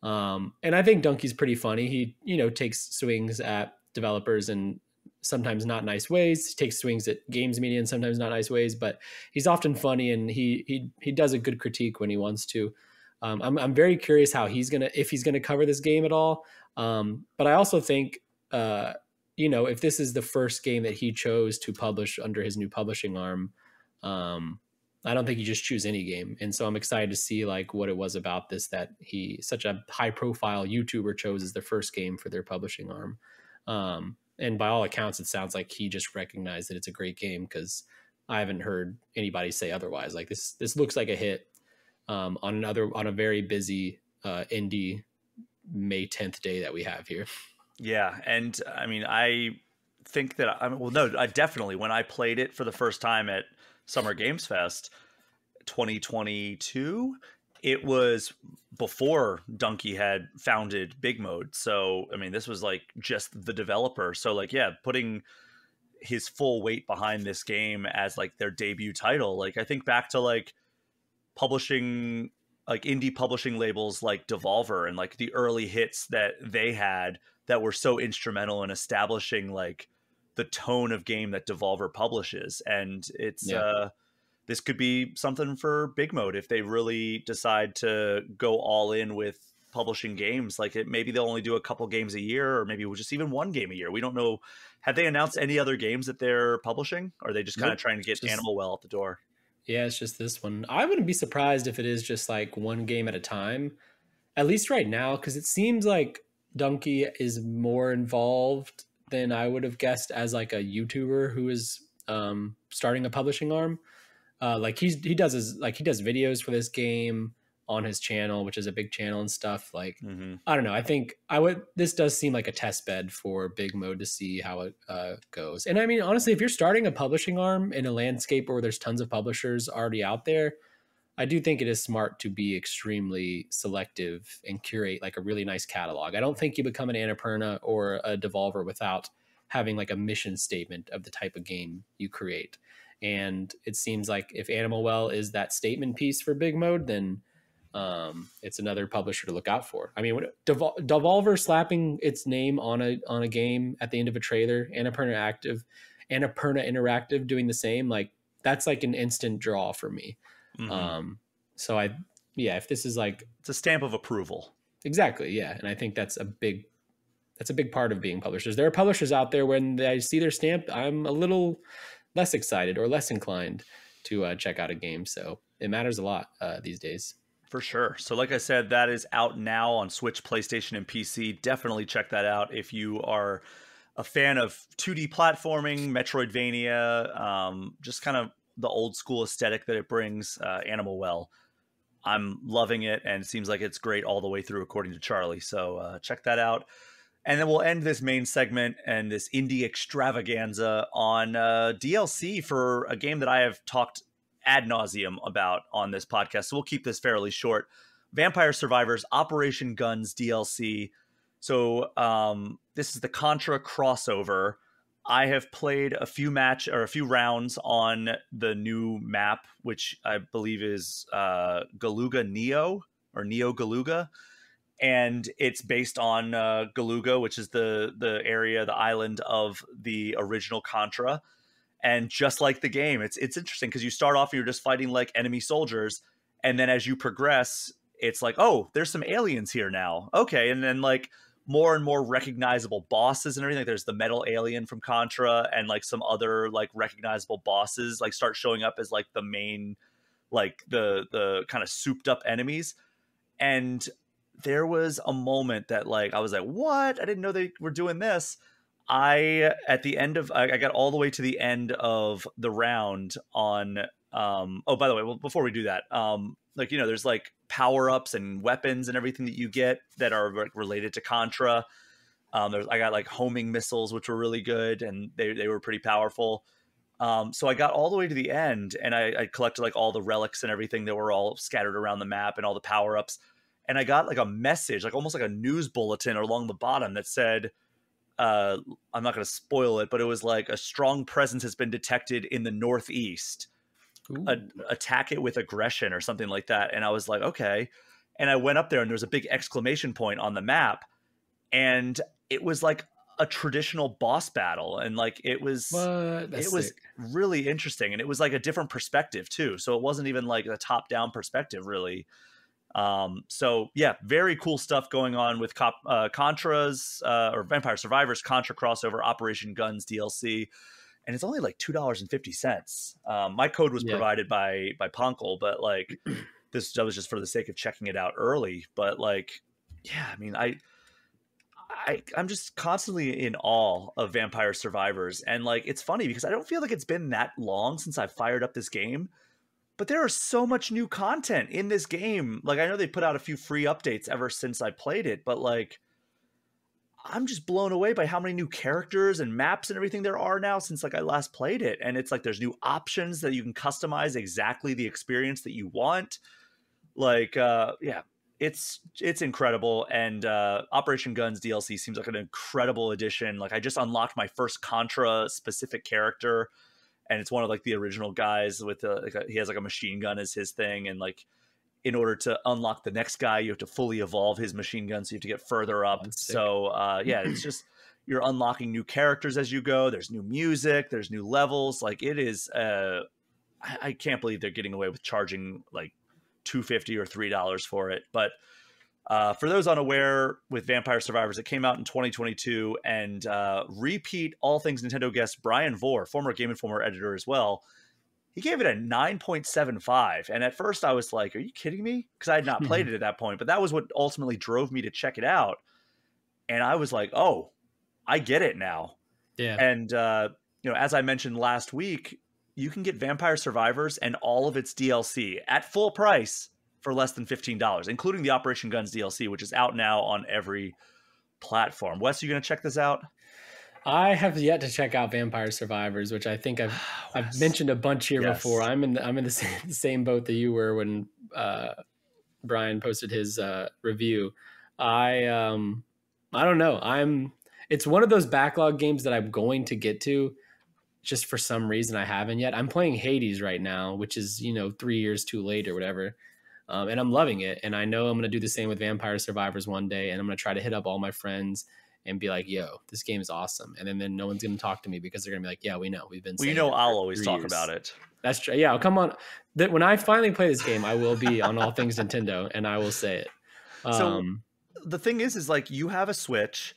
S2: And I think Donkey's pretty funny. He, takes swings at developers in sometimes not nice ways. He takes swings at games media in sometimes not nice ways, but he's often funny, and he does a good critique when he wants to. I'm very curious how if he's gonna cover this game at all. But I also think, if this is the first game that he chose to publish under his new publishing arm, I don't think you just choose any game. And so I'm excited to see like what it was about this that such a high profile YouTuber chose as their first game for their publishing arm. And by all accounts, it sounds like he just recognized that it's a great game, because I haven't heard anybody say otherwise. Like this looks like a hit on a very busy indie May 10th day that we have here.
S1: Yeah. And I mean, I think that I definitely, when I played it for the first time at Summer Games Fest 2022, it was before Donkey had founded Big Mode. So, I mean, this was like just the developer. So like, yeah, putting his full weight behind this game as like their debut title. Like I think back to like publishing, like indie publishing labels like Devolver, and like the early hits that they had that were so instrumental in establishing like the tone of game that Devolver publishes. And it's this could be something for Big Mode if they really decide to go all in with publishing games. Like maybe they'll only do a couple games a year, or maybe just even one game a year. We don't know. Have they announced any other games that they're publishing? Or are they just kind of trying to get Animal Well out the door?
S2: Yeah, it's just this one. I wouldn't be surprised if it is just like one game at a time, at least right now, because it seems like Donkey is more involved than I would have guessed as like a YouTuber who is starting a publishing arm. Like he does videos for this game on his channel, which is a big channel and stuff. Like I don't know. I think this does seem like a test bed for Big Mode to see how it goes. And I mean, honestly, if you're starting a publishing arm in a landscape where there's tons of publishers already out there, I do think it is smart to be extremely selective and curate like a really nice catalog. I don't think you become an Annapurna or a Devolver without having like a mission statement of the type of game you create. And it seems like if Animal Well is that statement piece for Big Mode, then it's another publisher to look out for. I mean, Devolver slapping its name on a game at the end of a trailer, Annapurna Interactive doing the same, like that's like an instant draw for me. So if this is like,
S1: it's a stamp of approval.
S2: Exactly. Yeah. And I think that's that's a big part of being publishers. There are publishers out there when I see their stamp, I'm a little less excited or less inclined to check out a game. So it matters a lot these days.
S1: For sure. So like I said, that is out now on Switch, PlayStation, and PC. Definitely check that out if you are a fan of 2D platforming, Metroidvania, just kind of the old school aesthetic that it brings. Animal Well, I'm loving it, and it seems like it's great all the way through, according to Charlie. So check that out. And then we'll end this main segment and this indie extravaganza on DLC for a game that I have talked ad nauseum about on this podcast. So we'll keep this fairly short. Vampire Survivors Operation Guns DLC. So this is the Contra crossover. I have played a few rounds on the new map, which I believe is Galuga Neo or Neo Galuga. And it's based on Galuga, which is the area, the island of the original Contra. And just like the game, it's interesting because you start off and you're just fighting like enemy soldiers. And then as you progress, it's like, oh, there's some aliens here now. Okay. And then like more and more recognizable bosses and everything. Like there's the metal alien from Contra and like some other like recognizable bosses like start showing up as like the main, like the kind of souped up enemies. And there was a moment that like I was like, what? I didn't know they were doing this. I got all the way to the end of the round on oh, by the way, well, before we do that, like, you know, there's like power-ups and weapons and everything that you get that are like related to Contra. I got like homing missiles, which were really good, and they were pretty powerful. So I got all the way to the end, and I collected like all the relics and everything that were all scattered around the map and all the power-ups. And I got like a message, like almost like a news bulletin along the bottom that said, I'm not going to spoil it, but it was like a strong presence has been detected in the Northeast. Attack it with aggression or something like that. And I was like, okay. And I went up there and there was a big exclamation point on the map. And it was like a traditional boss battle. And like, it was
S2: sick.
S1: really interesting. And it was like a different perspective too. So it wasn't even like a top down perspective really. So yeah, very cool stuff going on with Contra's or Vampire Survivors Contra crossover Operation Guns DLC, and it's only like $2.50. My code was provided by Ponkel, but like this was just for the sake of checking it out early. But like, yeah, I mean, I'm just constantly in awe of Vampire Survivors, and like it's funny because I don't feel like it's been that long since I fired up this game. But there is so much new content in this game. Like, I know they put out a few free updates ever since I played it, but like, I'm just blown away by how many new characters and maps and everything there are now since like I last played it. And it's like, there's new options that you can customize exactly the experience that you want. Like, yeah, it's incredible. And Operation Guns DLC seems like an incredible addition. Like, I just unlocked my first Contra specific character. And it's one of like the original guys with he has like a machine gun as his thing. And like, in order to unlock the next guy, you have to fully evolve his machine gun. So you have to get further up. So yeah, it's just, you're unlocking new characters as you go. There's new music, there's new levels. Like it is, I can't believe they're getting away with charging like $2.50 or $3 for it. But for those unaware, with Vampire Survivors, it came out in 2022, and repeat All Things Nintendo guest Brian Vore, former Game Informer editor as well, he gave it a 9.75. And at first I was like, are you kidding me? Because I had not played it at that point. But that was what ultimately drove me to check it out. And I was like, oh, I get it now.
S2: Yeah.
S1: And, you know, as I mentioned last week, you can get Vampire Survivors and all of its DLC at full price for less than $15, including the Operation Guns DLC, which is out now on every platform. Wes, are you going to check this out?
S2: I have yet to check out Vampire Survivors, which I think I've mentioned a bunch here before. I'm in the same boat that you were when Brian posted his review. I don't know. It's one of those backlog games that I'm going to get to. Just for some reason I haven't yet. I'm playing Hades right now, which is, you know, 3 years too late or whatever. And I'm loving it. And I know I'm going to do the same with Vampire Survivors one day. And I'm going to try to hit up all my friends and be like, yo, this game is awesome. And then no one's going to talk to me because they're going to be like, yeah, we know. We've been saying
S1: I'll always talk about it.
S2: That's true. Yeah, come on. When I finally play this game, I will be on All Things Nintendo and I will say it.
S1: So the thing is like, you have a Switch.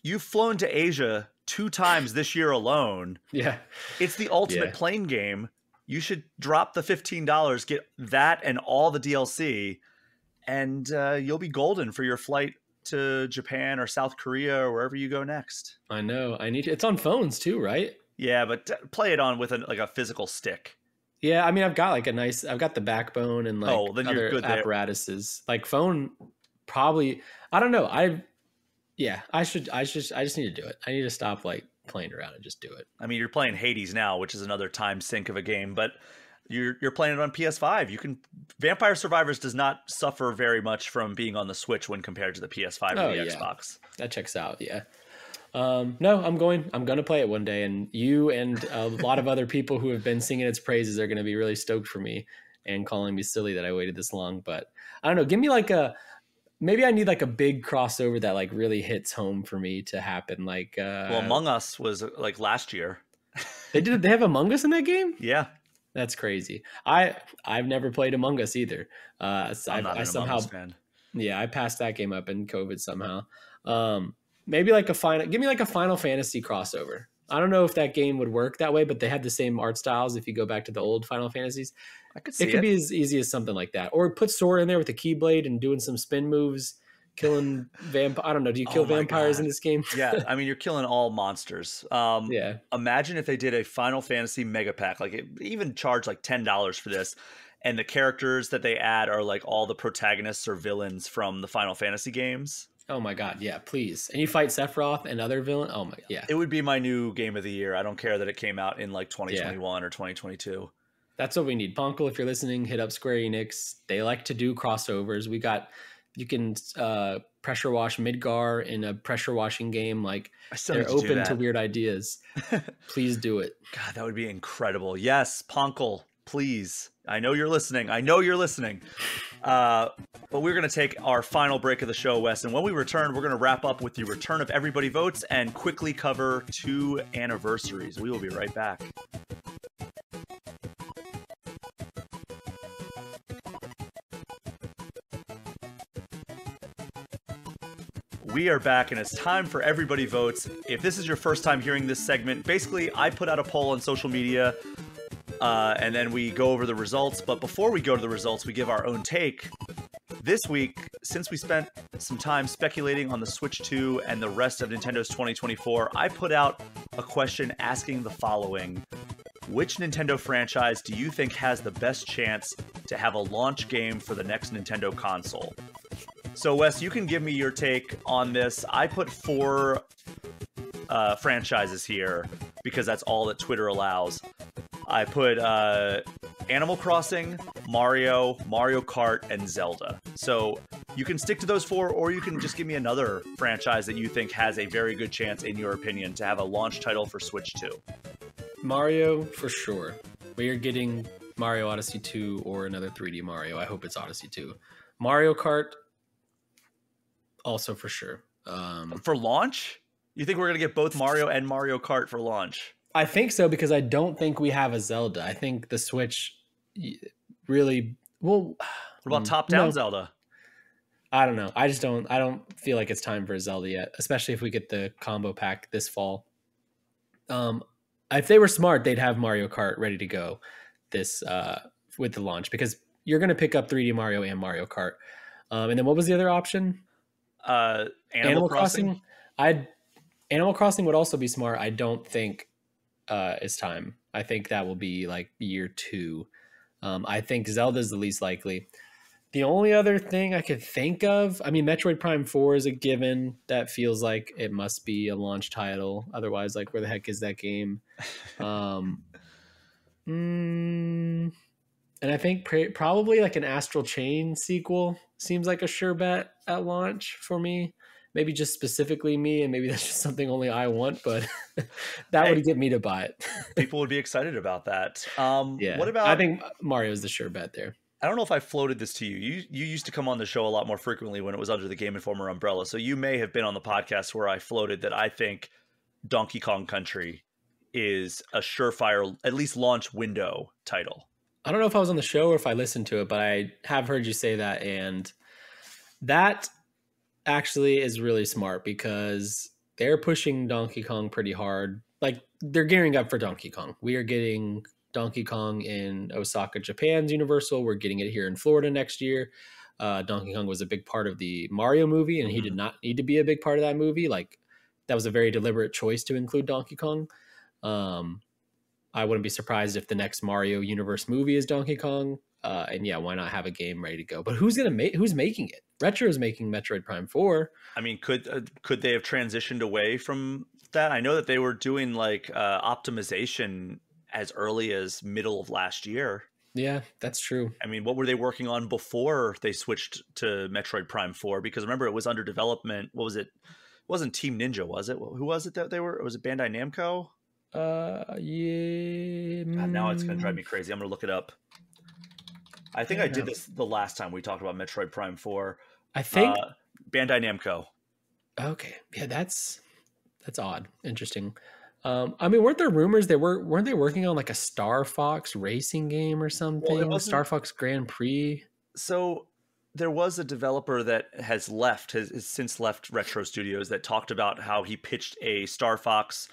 S1: you've flown to Asia 2 times this year alone.
S2: Yeah.
S1: It's the ultimate
S2: Yeah.
S1: plane game. You should drop the $15, get that and all the DLC, and you'll be golden for your flight to Japan or South Korea or wherever you go next.
S2: I know. I need to. It's on phones too, right?
S1: Yeah, but play it on with like a physical stick.
S2: Yeah, I mean, I've got I've got the backbone and like
S1: then
S2: other
S1: you're good there.
S2: apparatuses. Like phone, probably. I don't know. I just need to do it. I need to stop like playing around and just do it.
S1: I mean, you're playing Hades now, which is another time sink of a game, but you're playing it on PS5. You can. Vampire Survivors does not suffer very much from being on the Switch when compared to the PS5 or the Xbox.
S2: That checks out. Yeah. No, I'm going to play it one day, and you and a lot of other people who have been singing its praises are going to be really stoked for me and calling me silly that I waited this long. But I don't know. Give me maybe I need like a big crossover that like really hits home for me to happen. Like,
S1: well, Among Us was like last year.
S2: They have Among Us in that game?
S1: Yeah.
S2: That's crazy. I've never played Among Us either.
S1: I'm not an Among Us fan.
S2: Yeah, I passed that game up in COVID somehow. Maybe like give me like a Final Fantasy crossover. I don't know if that game would work that way, but they had the same art styles if you go back to the old Final Fantasies.
S1: I could see
S2: it. Could be as easy as something like that. Or put Sora in there with the Keyblade and doing some spin moves, killing I don't know. Do you kill vampires in this game?
S1: Yeah, I mean, you're killing all monsters.
S2: Yeah.
S1: Imagine if they did a Final Fantasy mega pack. Like, it even charged like $10 for this. And the characters that they add are like all the protagonists or villains from the Final Fantasy games.
S2: Oh my God, yeah, please. And you fight Sephiroth and other villain. Oh my, yeah.
S1: It would be my new game of the year. I don't care that it came out in like 2021 or 2022.
S2: That's what we need. Ponkel, if you're listening, hit up Square Enix. They like to do crossovers. You can pressure wash Midgar in a pressure washing game. Like, they're open to weird ideas. Please do it.
S1: God, that would be incredible. Yes, Ponkel, please. I know you're listening. But we're going to take our final break of the show, Wes. And when we return, we're going to wrap up with the return of Everybody Votes and quickly cover 2 anniversaries. We will be right back. We are back, and it's time for Everybody Votes. If this is your first time hearing this segment, basically I put out a poll on social media, and then we go over the results. But before we go to the results, we give our own take. This week, since we spent some time speculating on the Switch 2 and the rest of Nintendo's 2024, I put out a question asking the following. Which Nintendo franchise do you think has the best chance to have a launch game for the next Nintendo console? So, Wes, you can give me your take on this. I put 4 franchises here because that's all that Twitter allows. I put Animal Crossing, Mario, Mario Kart, and Zelda. So you can stick to those 4, or you can just give me another franchise that you think has a very good chance, in your opinion, to have a launch title for Switch 2.
S2: Mario, for sure. We are getting Mario Odyssey 2 or another 3D Mario. I hope it's Odyssey 2. Mario Kart, also for sure.
S1: For launch? You think we're going to get both Mario and Mario Kart for launch?
S2: I think so, because I don't think we have a Zelda. I think the Switch really... Well,
S1: what about top-down Zelda?
S2: I don't know. I don't feel like it's time for a Zelda yet, especially if we get the combo pack this fall. If they were smart, they'd have Mario Kart ready to go this with the launch, because you're going to pick up 3D Mario and Mario Kart. And then what was the other option?
S1: Animal Crossing.
S2: Animal Crossing would also be smart. I don't think it's time. I think that will be like year 2. I think Zelda's the least likely. The only other thing I could think of, I mean, Metroid Prime 4 is a given. That feels like it must be a launch title. Otherwise, like, where the heck is that game? And I think probably like an Astral Chain sequel seems like a sure bet at launch for me. Maybe just specifically me, and maybe that's just something only I want, but that would get me to buy it.
S1: People would be excited about that.
S2: Yeah.
S1: What about?
S2: I think Mario's the sure bet there.
S1: I don't know if I floated this to you. You used to come on the show a lot more frequently when it was under the Game Informer umbrella. So you may have been on the podcast where I floated that I think Donkey Kong Country is a surefire, at least launch window title.
S2: I don't know if I was on the show or if I listened to it, but I have heard you say that. And that actually is really smart, because they're pushing Donkey Kong pretty hard. Like they're gearing up for Donkey Kong. We are getting Donkey Kong in Osaka, Japan's Universal. We're getting it here in Florida next year. Donkey Kong was a big part of the Mario movie, and he did not need to be a big part of that movie. Like that was a very deliberate choice to include Donkey Kong. I wouldn't be surprised if the next Mario Universe movie is Donkey Kong. And yeah, why not have a game ready to go? But who's making it? Retro is making Metroid Prime 4.
S1: I mean, could they have transitioned away from that? I know that they were doing like optimization as early as middle of last year.
S2: Yeah, that's true.
S1: I mean, what were they working on before they switched to Metroid Prime 4? Because remember, it was under development. What was it? It wasn't Team Ninja, was it? Who was it that they were? Was it Bandai Namco?
S2: Yeah.
S1: God, now it's going to drive me crazy. I'm going to look it up. I think I did this the last time we talked about Metroid Prime 4.
S2: I think
S1: Bandai Namco.
S2: Okay. Yeah, that's odd. Interesting. I mean, weren't there rumors weren't they working on like a Star Fox racing game or something?
S1: Well,
S2: Star Fox Grand Prix.
S1: So there was a developer that has since left Retro Studios that talked about how he pitched a Star Fox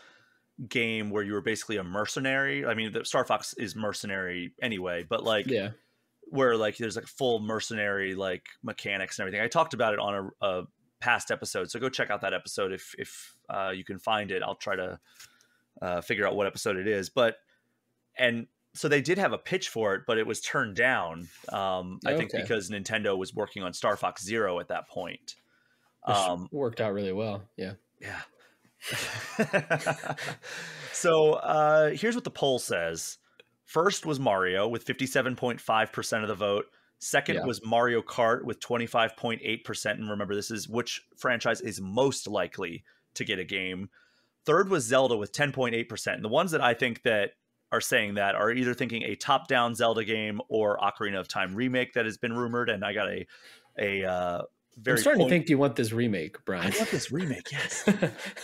S1: game where you were basically a mercenary. I mean, the Star Fox is mercenary anyway, but like where like there's like full mercenary like mechanics and everything. I talked about it on a past episode, so go check out that episode if you can find it. I'll try to figure out what episode it is. And so they did have a pitch for it, but it was turned down. I think because Nintendo was working on Star Fox Zero at that point.
S2: Which worked out really well. Yeah.
S1: So here's what the poll says. First was Mario with 57.5% of the vote. Second was Mario Kart with 25.8%. And remember, this is which franchise is most likely to get a game. Third was Zelda with 10.8%. And the ones that I think that are saying that are either thinking a top-down Zelda game or Ocarina of Time remake that has been rumored. And I got a very
S2: I'm starting to think you want this remake, Brian.
S1: I want this remake, yes.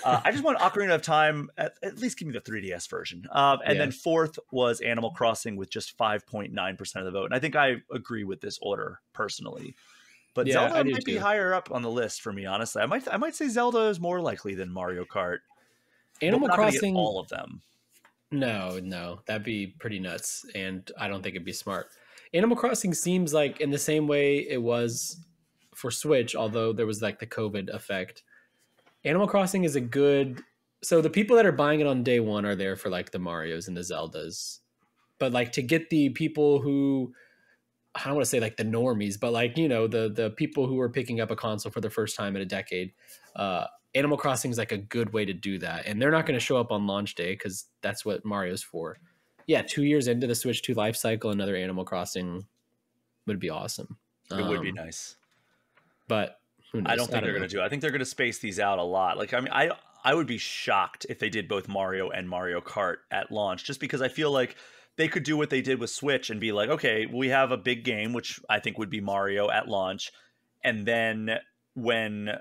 S1: I just want Ocarina of Time, at least give me the 3DS version. And then fourth was Animal Crossing with just 5.9% of the vote. And I think I agree with this order personally. But Zelda might be higher up on the list for me, honestly. I might say Zelda is more likely than Mario Kart.
S2: Animal Crossing,
S1: all of them.
S2: No, that'd be pretty nuts. And I don't think it'd be smart. Animal Crossing seems like in the same way it was for Switch, although there was like the COVID effect. Animal Crossing is so the people that are buying it on day one are there for like the Marios and the Zeldas. But like to get the people who, I don't want to say like the normies, but like, you know, the people who are picking up a console for the first time in a decade, Animal Crossing is like a good way to do that. And they're not going to show up on launch day because that's what Mario's for. Yeah, 2 years into the Switch 2 life cycle, another Animal Crossing would be awesome.
S1: It would be nice.
S2: But who knows?
S1: I don't think they're going to do it. I think they're going to space these out a lot. Like, I mean, I would be shocked if they did both Mario and Mario Kart at launch, just because I feel like they could do what they did with Switch and be like, okay, we have a big game, which I think would be Mario at launch. And then when,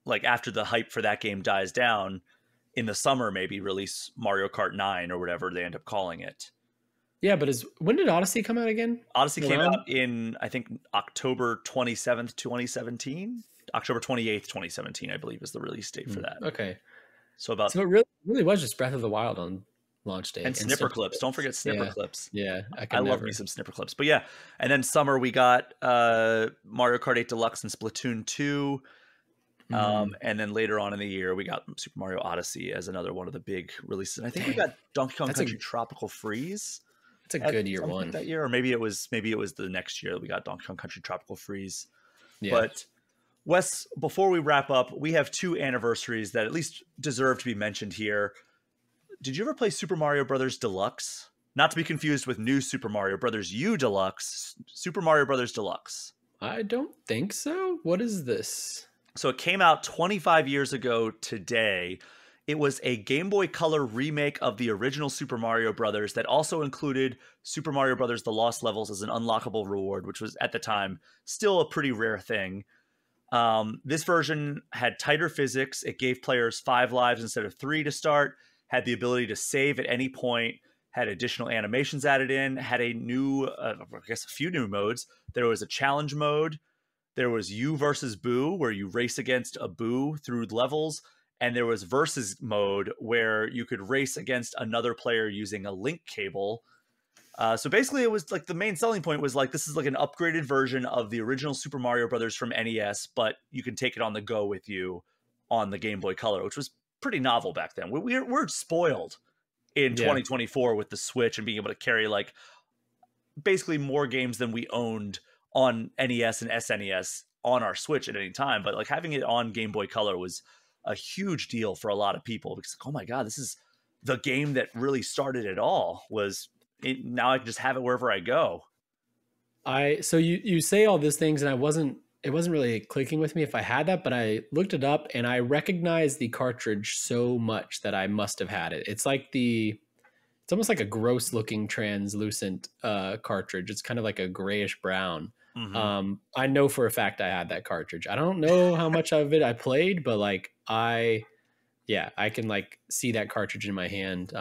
S1: like, after the hype for that game dies down in the summer, maybe release Mario Kart 9 or whatever they end up calling it.
S2: Yeah, but when did Odyssey come out again?
S1: Odyssey came out in, I think, October 27th, 2017. October 28th, 2017, I believe, is the release date for that.
S2: Okay.
S1: So
S2: it really was just Breath of the Wild on launch day.
S1: And Snipper Clips. Don't forget Snipper Clips.
S2: Yeah.
S1: I love me some Snipper Clips. But yeah. And then summer, we got Mario Kart 8 Deluxe and Splatoon 2. And then later on in the year, we got Super Mario Odyssey as another one of the big releases. And I think we got Donkey Kong Country Tropical Freeze.
S2: It's a good year one
S1: that year, or maybe it was the next year that we got Donkey Kong Country Tropical Freeze. Yeah. But Wes, before we wrap up, we have 2 anniversaries that at least deserve to be mentioned here. Did you ever play Super Mario Brothers Deluxe? Not to be confused with New Super Mario Brothers U Deluxe. Super Mario Brothers Deluxe.
S2: I don't think so. What is this?
S1: So it came out 25 years ago today. It was a Game Boy Color remake of the original Super Mario Brothers that also included Super Mario Brothers The Lost Levels as an unlockable reward, which was at the time still a pretty rare thing. This version had tighter physics. It gave players 5 lives instead of 3 to start, had the ability to save at any point, had additional animations added in, had a few new modes. There was a challenge mode. There was You versus Boo, where you race against a Boo through levels. and there was versus mode where you could race against another player using a link cable. So basically, it was like the main selling point was like, this is like an upgraded version of the original Super Mario Brothers from NES, but you can take it on the go with you on the Game Boy Color, which was pretty novel back then. We're spoiled in 2024 with the Switch and being able to carry like basically more games than we owned on NES and SNES on our Switch at any time. But like having it on Game Boy Color was a huge deal for a lot of people because, oh my God, this is the game that really started it all. Now I can just have it wherever I go.
S2: So you say all these things, and it wasn't really clicking with me if I had that, but I looked it up and I recognized the cartridge so much that I must have had it. It's almost like a gross looking translucent cartridge. It's kind of like a grayish brown. Mm-hmm. I know for a fact I had that cartridge. I don't know how much of it I played, but like I can like see that cartridge in my hand.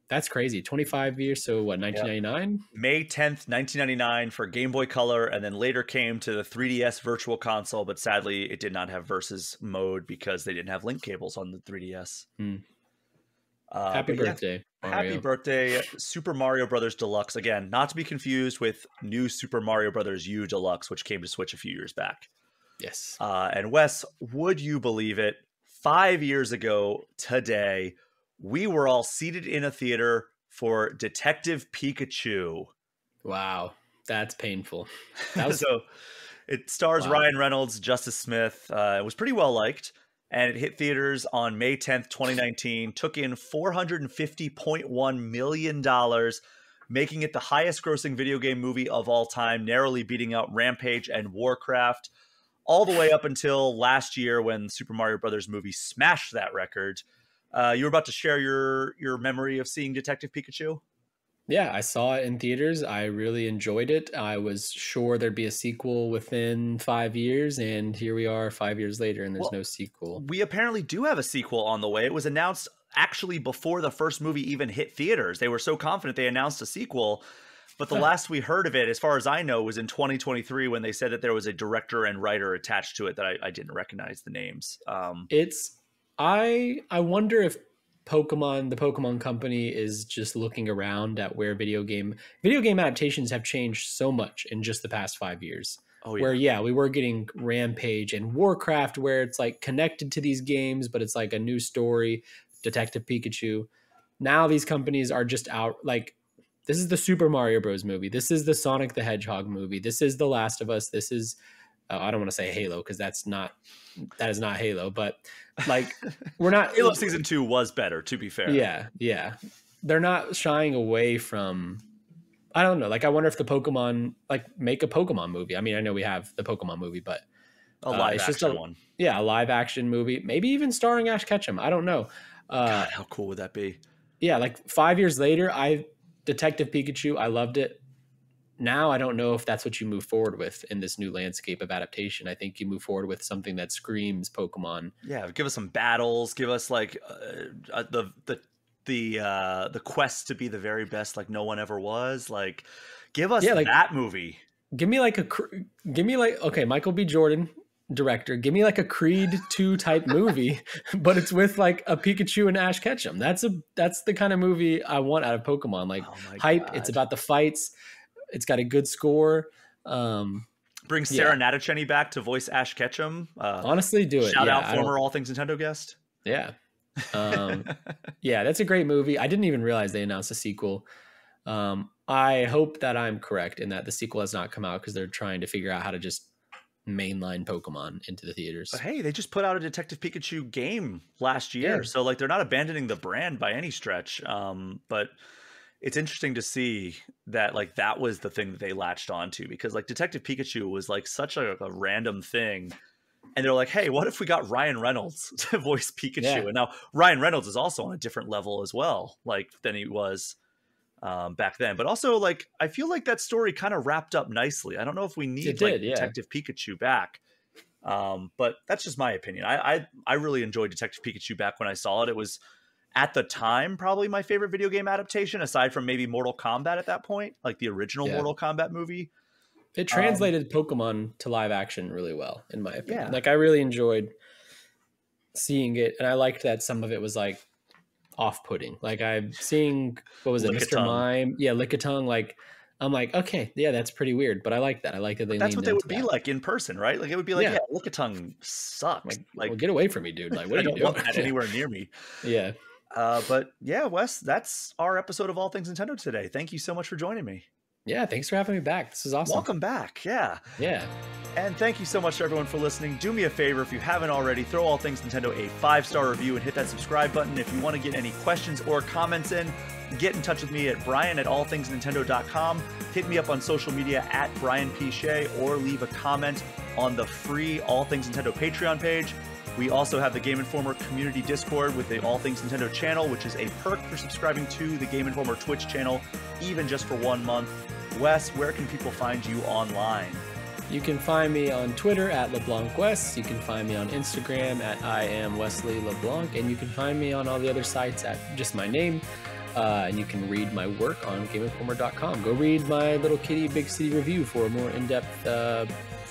S2: That's crazy. 25 years. So what, 1999?
S1: Yep. May 10th, 1999 for Game Boy Color, and then later came to the 3DS Virtual Console, but sadly it did not have versus mode because they didn't have link cables on the 3DS.
S2: Happy birthday.
S1: Mario. Happy birthday, Super Mario Brothers Deluxe. Again, not to be confused with New Super Mario Brothers U Deluxe, which came to Switch a few years back.
S2: Yes.
S1: And Wes, would you believe it? 5 years ago today, we were all seated in a theater for Detective Pikachu.
S2: Wow, that's painful.
S1: So it stars Ryan Reynolds, Justice Smith. It was pretty well liked, and it hit theaters on May 10th, 2019, took in $450.1 million, making it the highest grossing video game movie of all time, narrowly beating out Rampage and Warcraft, all the way up until last year when Super Mario Brothers movie smashed that record. You were about to share your memory of seeing Detective Pikachu?
S2: Yeah, I saw it in theaters. I really enjoyed it. I was sure there'd be a sequel within 5 years, and here we are 5 years later, and there's no sequel.
S1: We apparently do have a sequel on the way. It was announced actually before the first movie even hit theaters. They were so confident they announced a sequel, but the last we heard of it, as far as I know, was in 2023 when they said that there was a director and writer attached to it that I didn't recognize the names.
S2: I wonder if the Pokemon company is just looking around at where video game adaptations have changed so much in just the past 5 years. Oh, yeah. Where we were getting Rampage and Warcraft, where it's like connected to these games, but it's like a new story, Detective Pikachu. Now these companies are just out like, this is the Super Mario Bros. Movie. This is the Sonic the Hedgehog movie. This is The Last of Us. This is, I don't want to say Halo because that is not Halo, but like we're not.
S1: Halo Season 2 was better, to be fair.
S2: Yeah. They're not shying away from, I don't know. Like I wonder if the Pokemon, like make a Pokemon movie. I mean, I know we have the Pokemon movie, but
S1: a live action one.
S2: Yeah, a live action movie, maybe even starring Ash Ketchum. I don't know.
S1: God, how cool would that be?
S2: Yeah, like 5 years later, Detective Pikachu, I loved it. Now I don't know if that's what you move forward with in this new landscape of adaptation. I think you move forward with something that screams Pokemon.
S1: Yeah, give us some battles. Give us like the quest to be the very best, like no one ever was. Like, give us that movie.
S2: Give me like okay, Michael B. Jordan, director. Give me like a Creed 2 type movie, but it's with like a Pikachu and Ash Ketchum. That's the kind of movie I want out of Pokemon. Like hype. God. It's about the fights. It's got a good score.
S1: Bring Sarah Natacheni back to voice Ash Ketchum.
S2: Honestly, do it.
S1: Shout out former All Things Nintendo guest.
S2: Yeah. Yeah, that's a great movie. I didn't even realize they announced a sequel. I hope that I'm correct in that the sequel has not come out because they're trying to figure out how to just mainline Pokemon into the theaters.
S1: But hey, they just put out a Detective Pikachu game last year. So like they're not abandoning the brand by any stretch. But it's interesting to see that like that was the thing that they latched onto because like Detective Pikachu was like such a random thing. And they're like, hey, what if we got Ryan Reynolds to voice Pikachu? Yeah. And now Ryan Reynolds is also on a different level as well, like than he was back then. But also like, I feel like that story kind of wrapped up nicely. I don't know if we need Detective Pikachu back. But that's just my opinion. I really enjoyed Detective Pikachu back when I saw it. It was, at the time, probably my favorite video game adaptation, aside from maybe Mortal Kombat at that point, like the original Mortal Kombat movie.
S2: It translated Pokemon to live action really well, in my opinion. Yeah. Like I really enjoyed seeing it, and I liked that some of it was like off-putting. Like I'm seeing, what was it, Mr. Mime? Yeah, Lickitung. Like I'm like, okay, yeah, that's pretty weird, but I like that. I like that they.
S1: That's what they
S2: leaned
S1: would
S2: into
S1: be
S2: that.
S1: like in person, right? Like it would be like, yeah, Lickitung sucks.
S2: Like, well, get away from me, dude. Like, what
S1: I
S2: are you
S1: don't
S2: doing?
S1: want that anywhere near me.
S2: Yeah.
S1: But yeah, Wes, that's our episode of All Things Nintendo today. Thank you so much for joining me.
S2: Yeah, thanks for having me back. This is awesome.
S1: Welcome back. Yeah.
S2: Yeah.
S1: And thank you so much to everyone for listening. Do me a favor, if you haven't already, throw All Things Nintendo a 5-star review and hit that subscribe button. If you want to get any questions or comments in, get in touch with me at brian@allthingsnintendo.com. Hit me up on social media at Brian P. Shea, or leave a comment on the free All Things Nintendo Patreon page. We also have the Game Informer community Discord with the All Things Nintendo channel, which is a perk for subscribing to the Game Informer Twitch channel, even just for 1 month. Wes, where can people find you online?
S2: You can find me on Twitter at LeBlanc Wes. You can find me on Instagram at I am Wesley LeBlanc, and you can find me on all the other sites at just my name. And you can read my work on GameInformer.com. Go read my Little Kitty Big City review for more in-depth,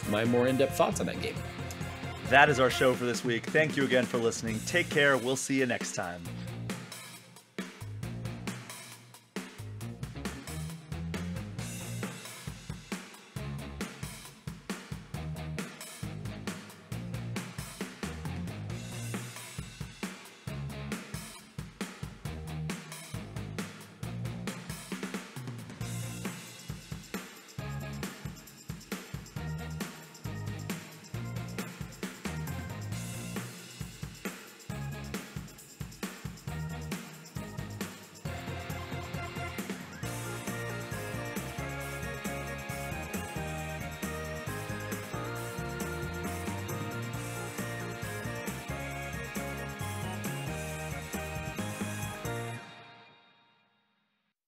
S2: my more in-depth thoughts on that game.
S1: That is our show for this week. Thank you again for listening. Take care. We'll see you next time.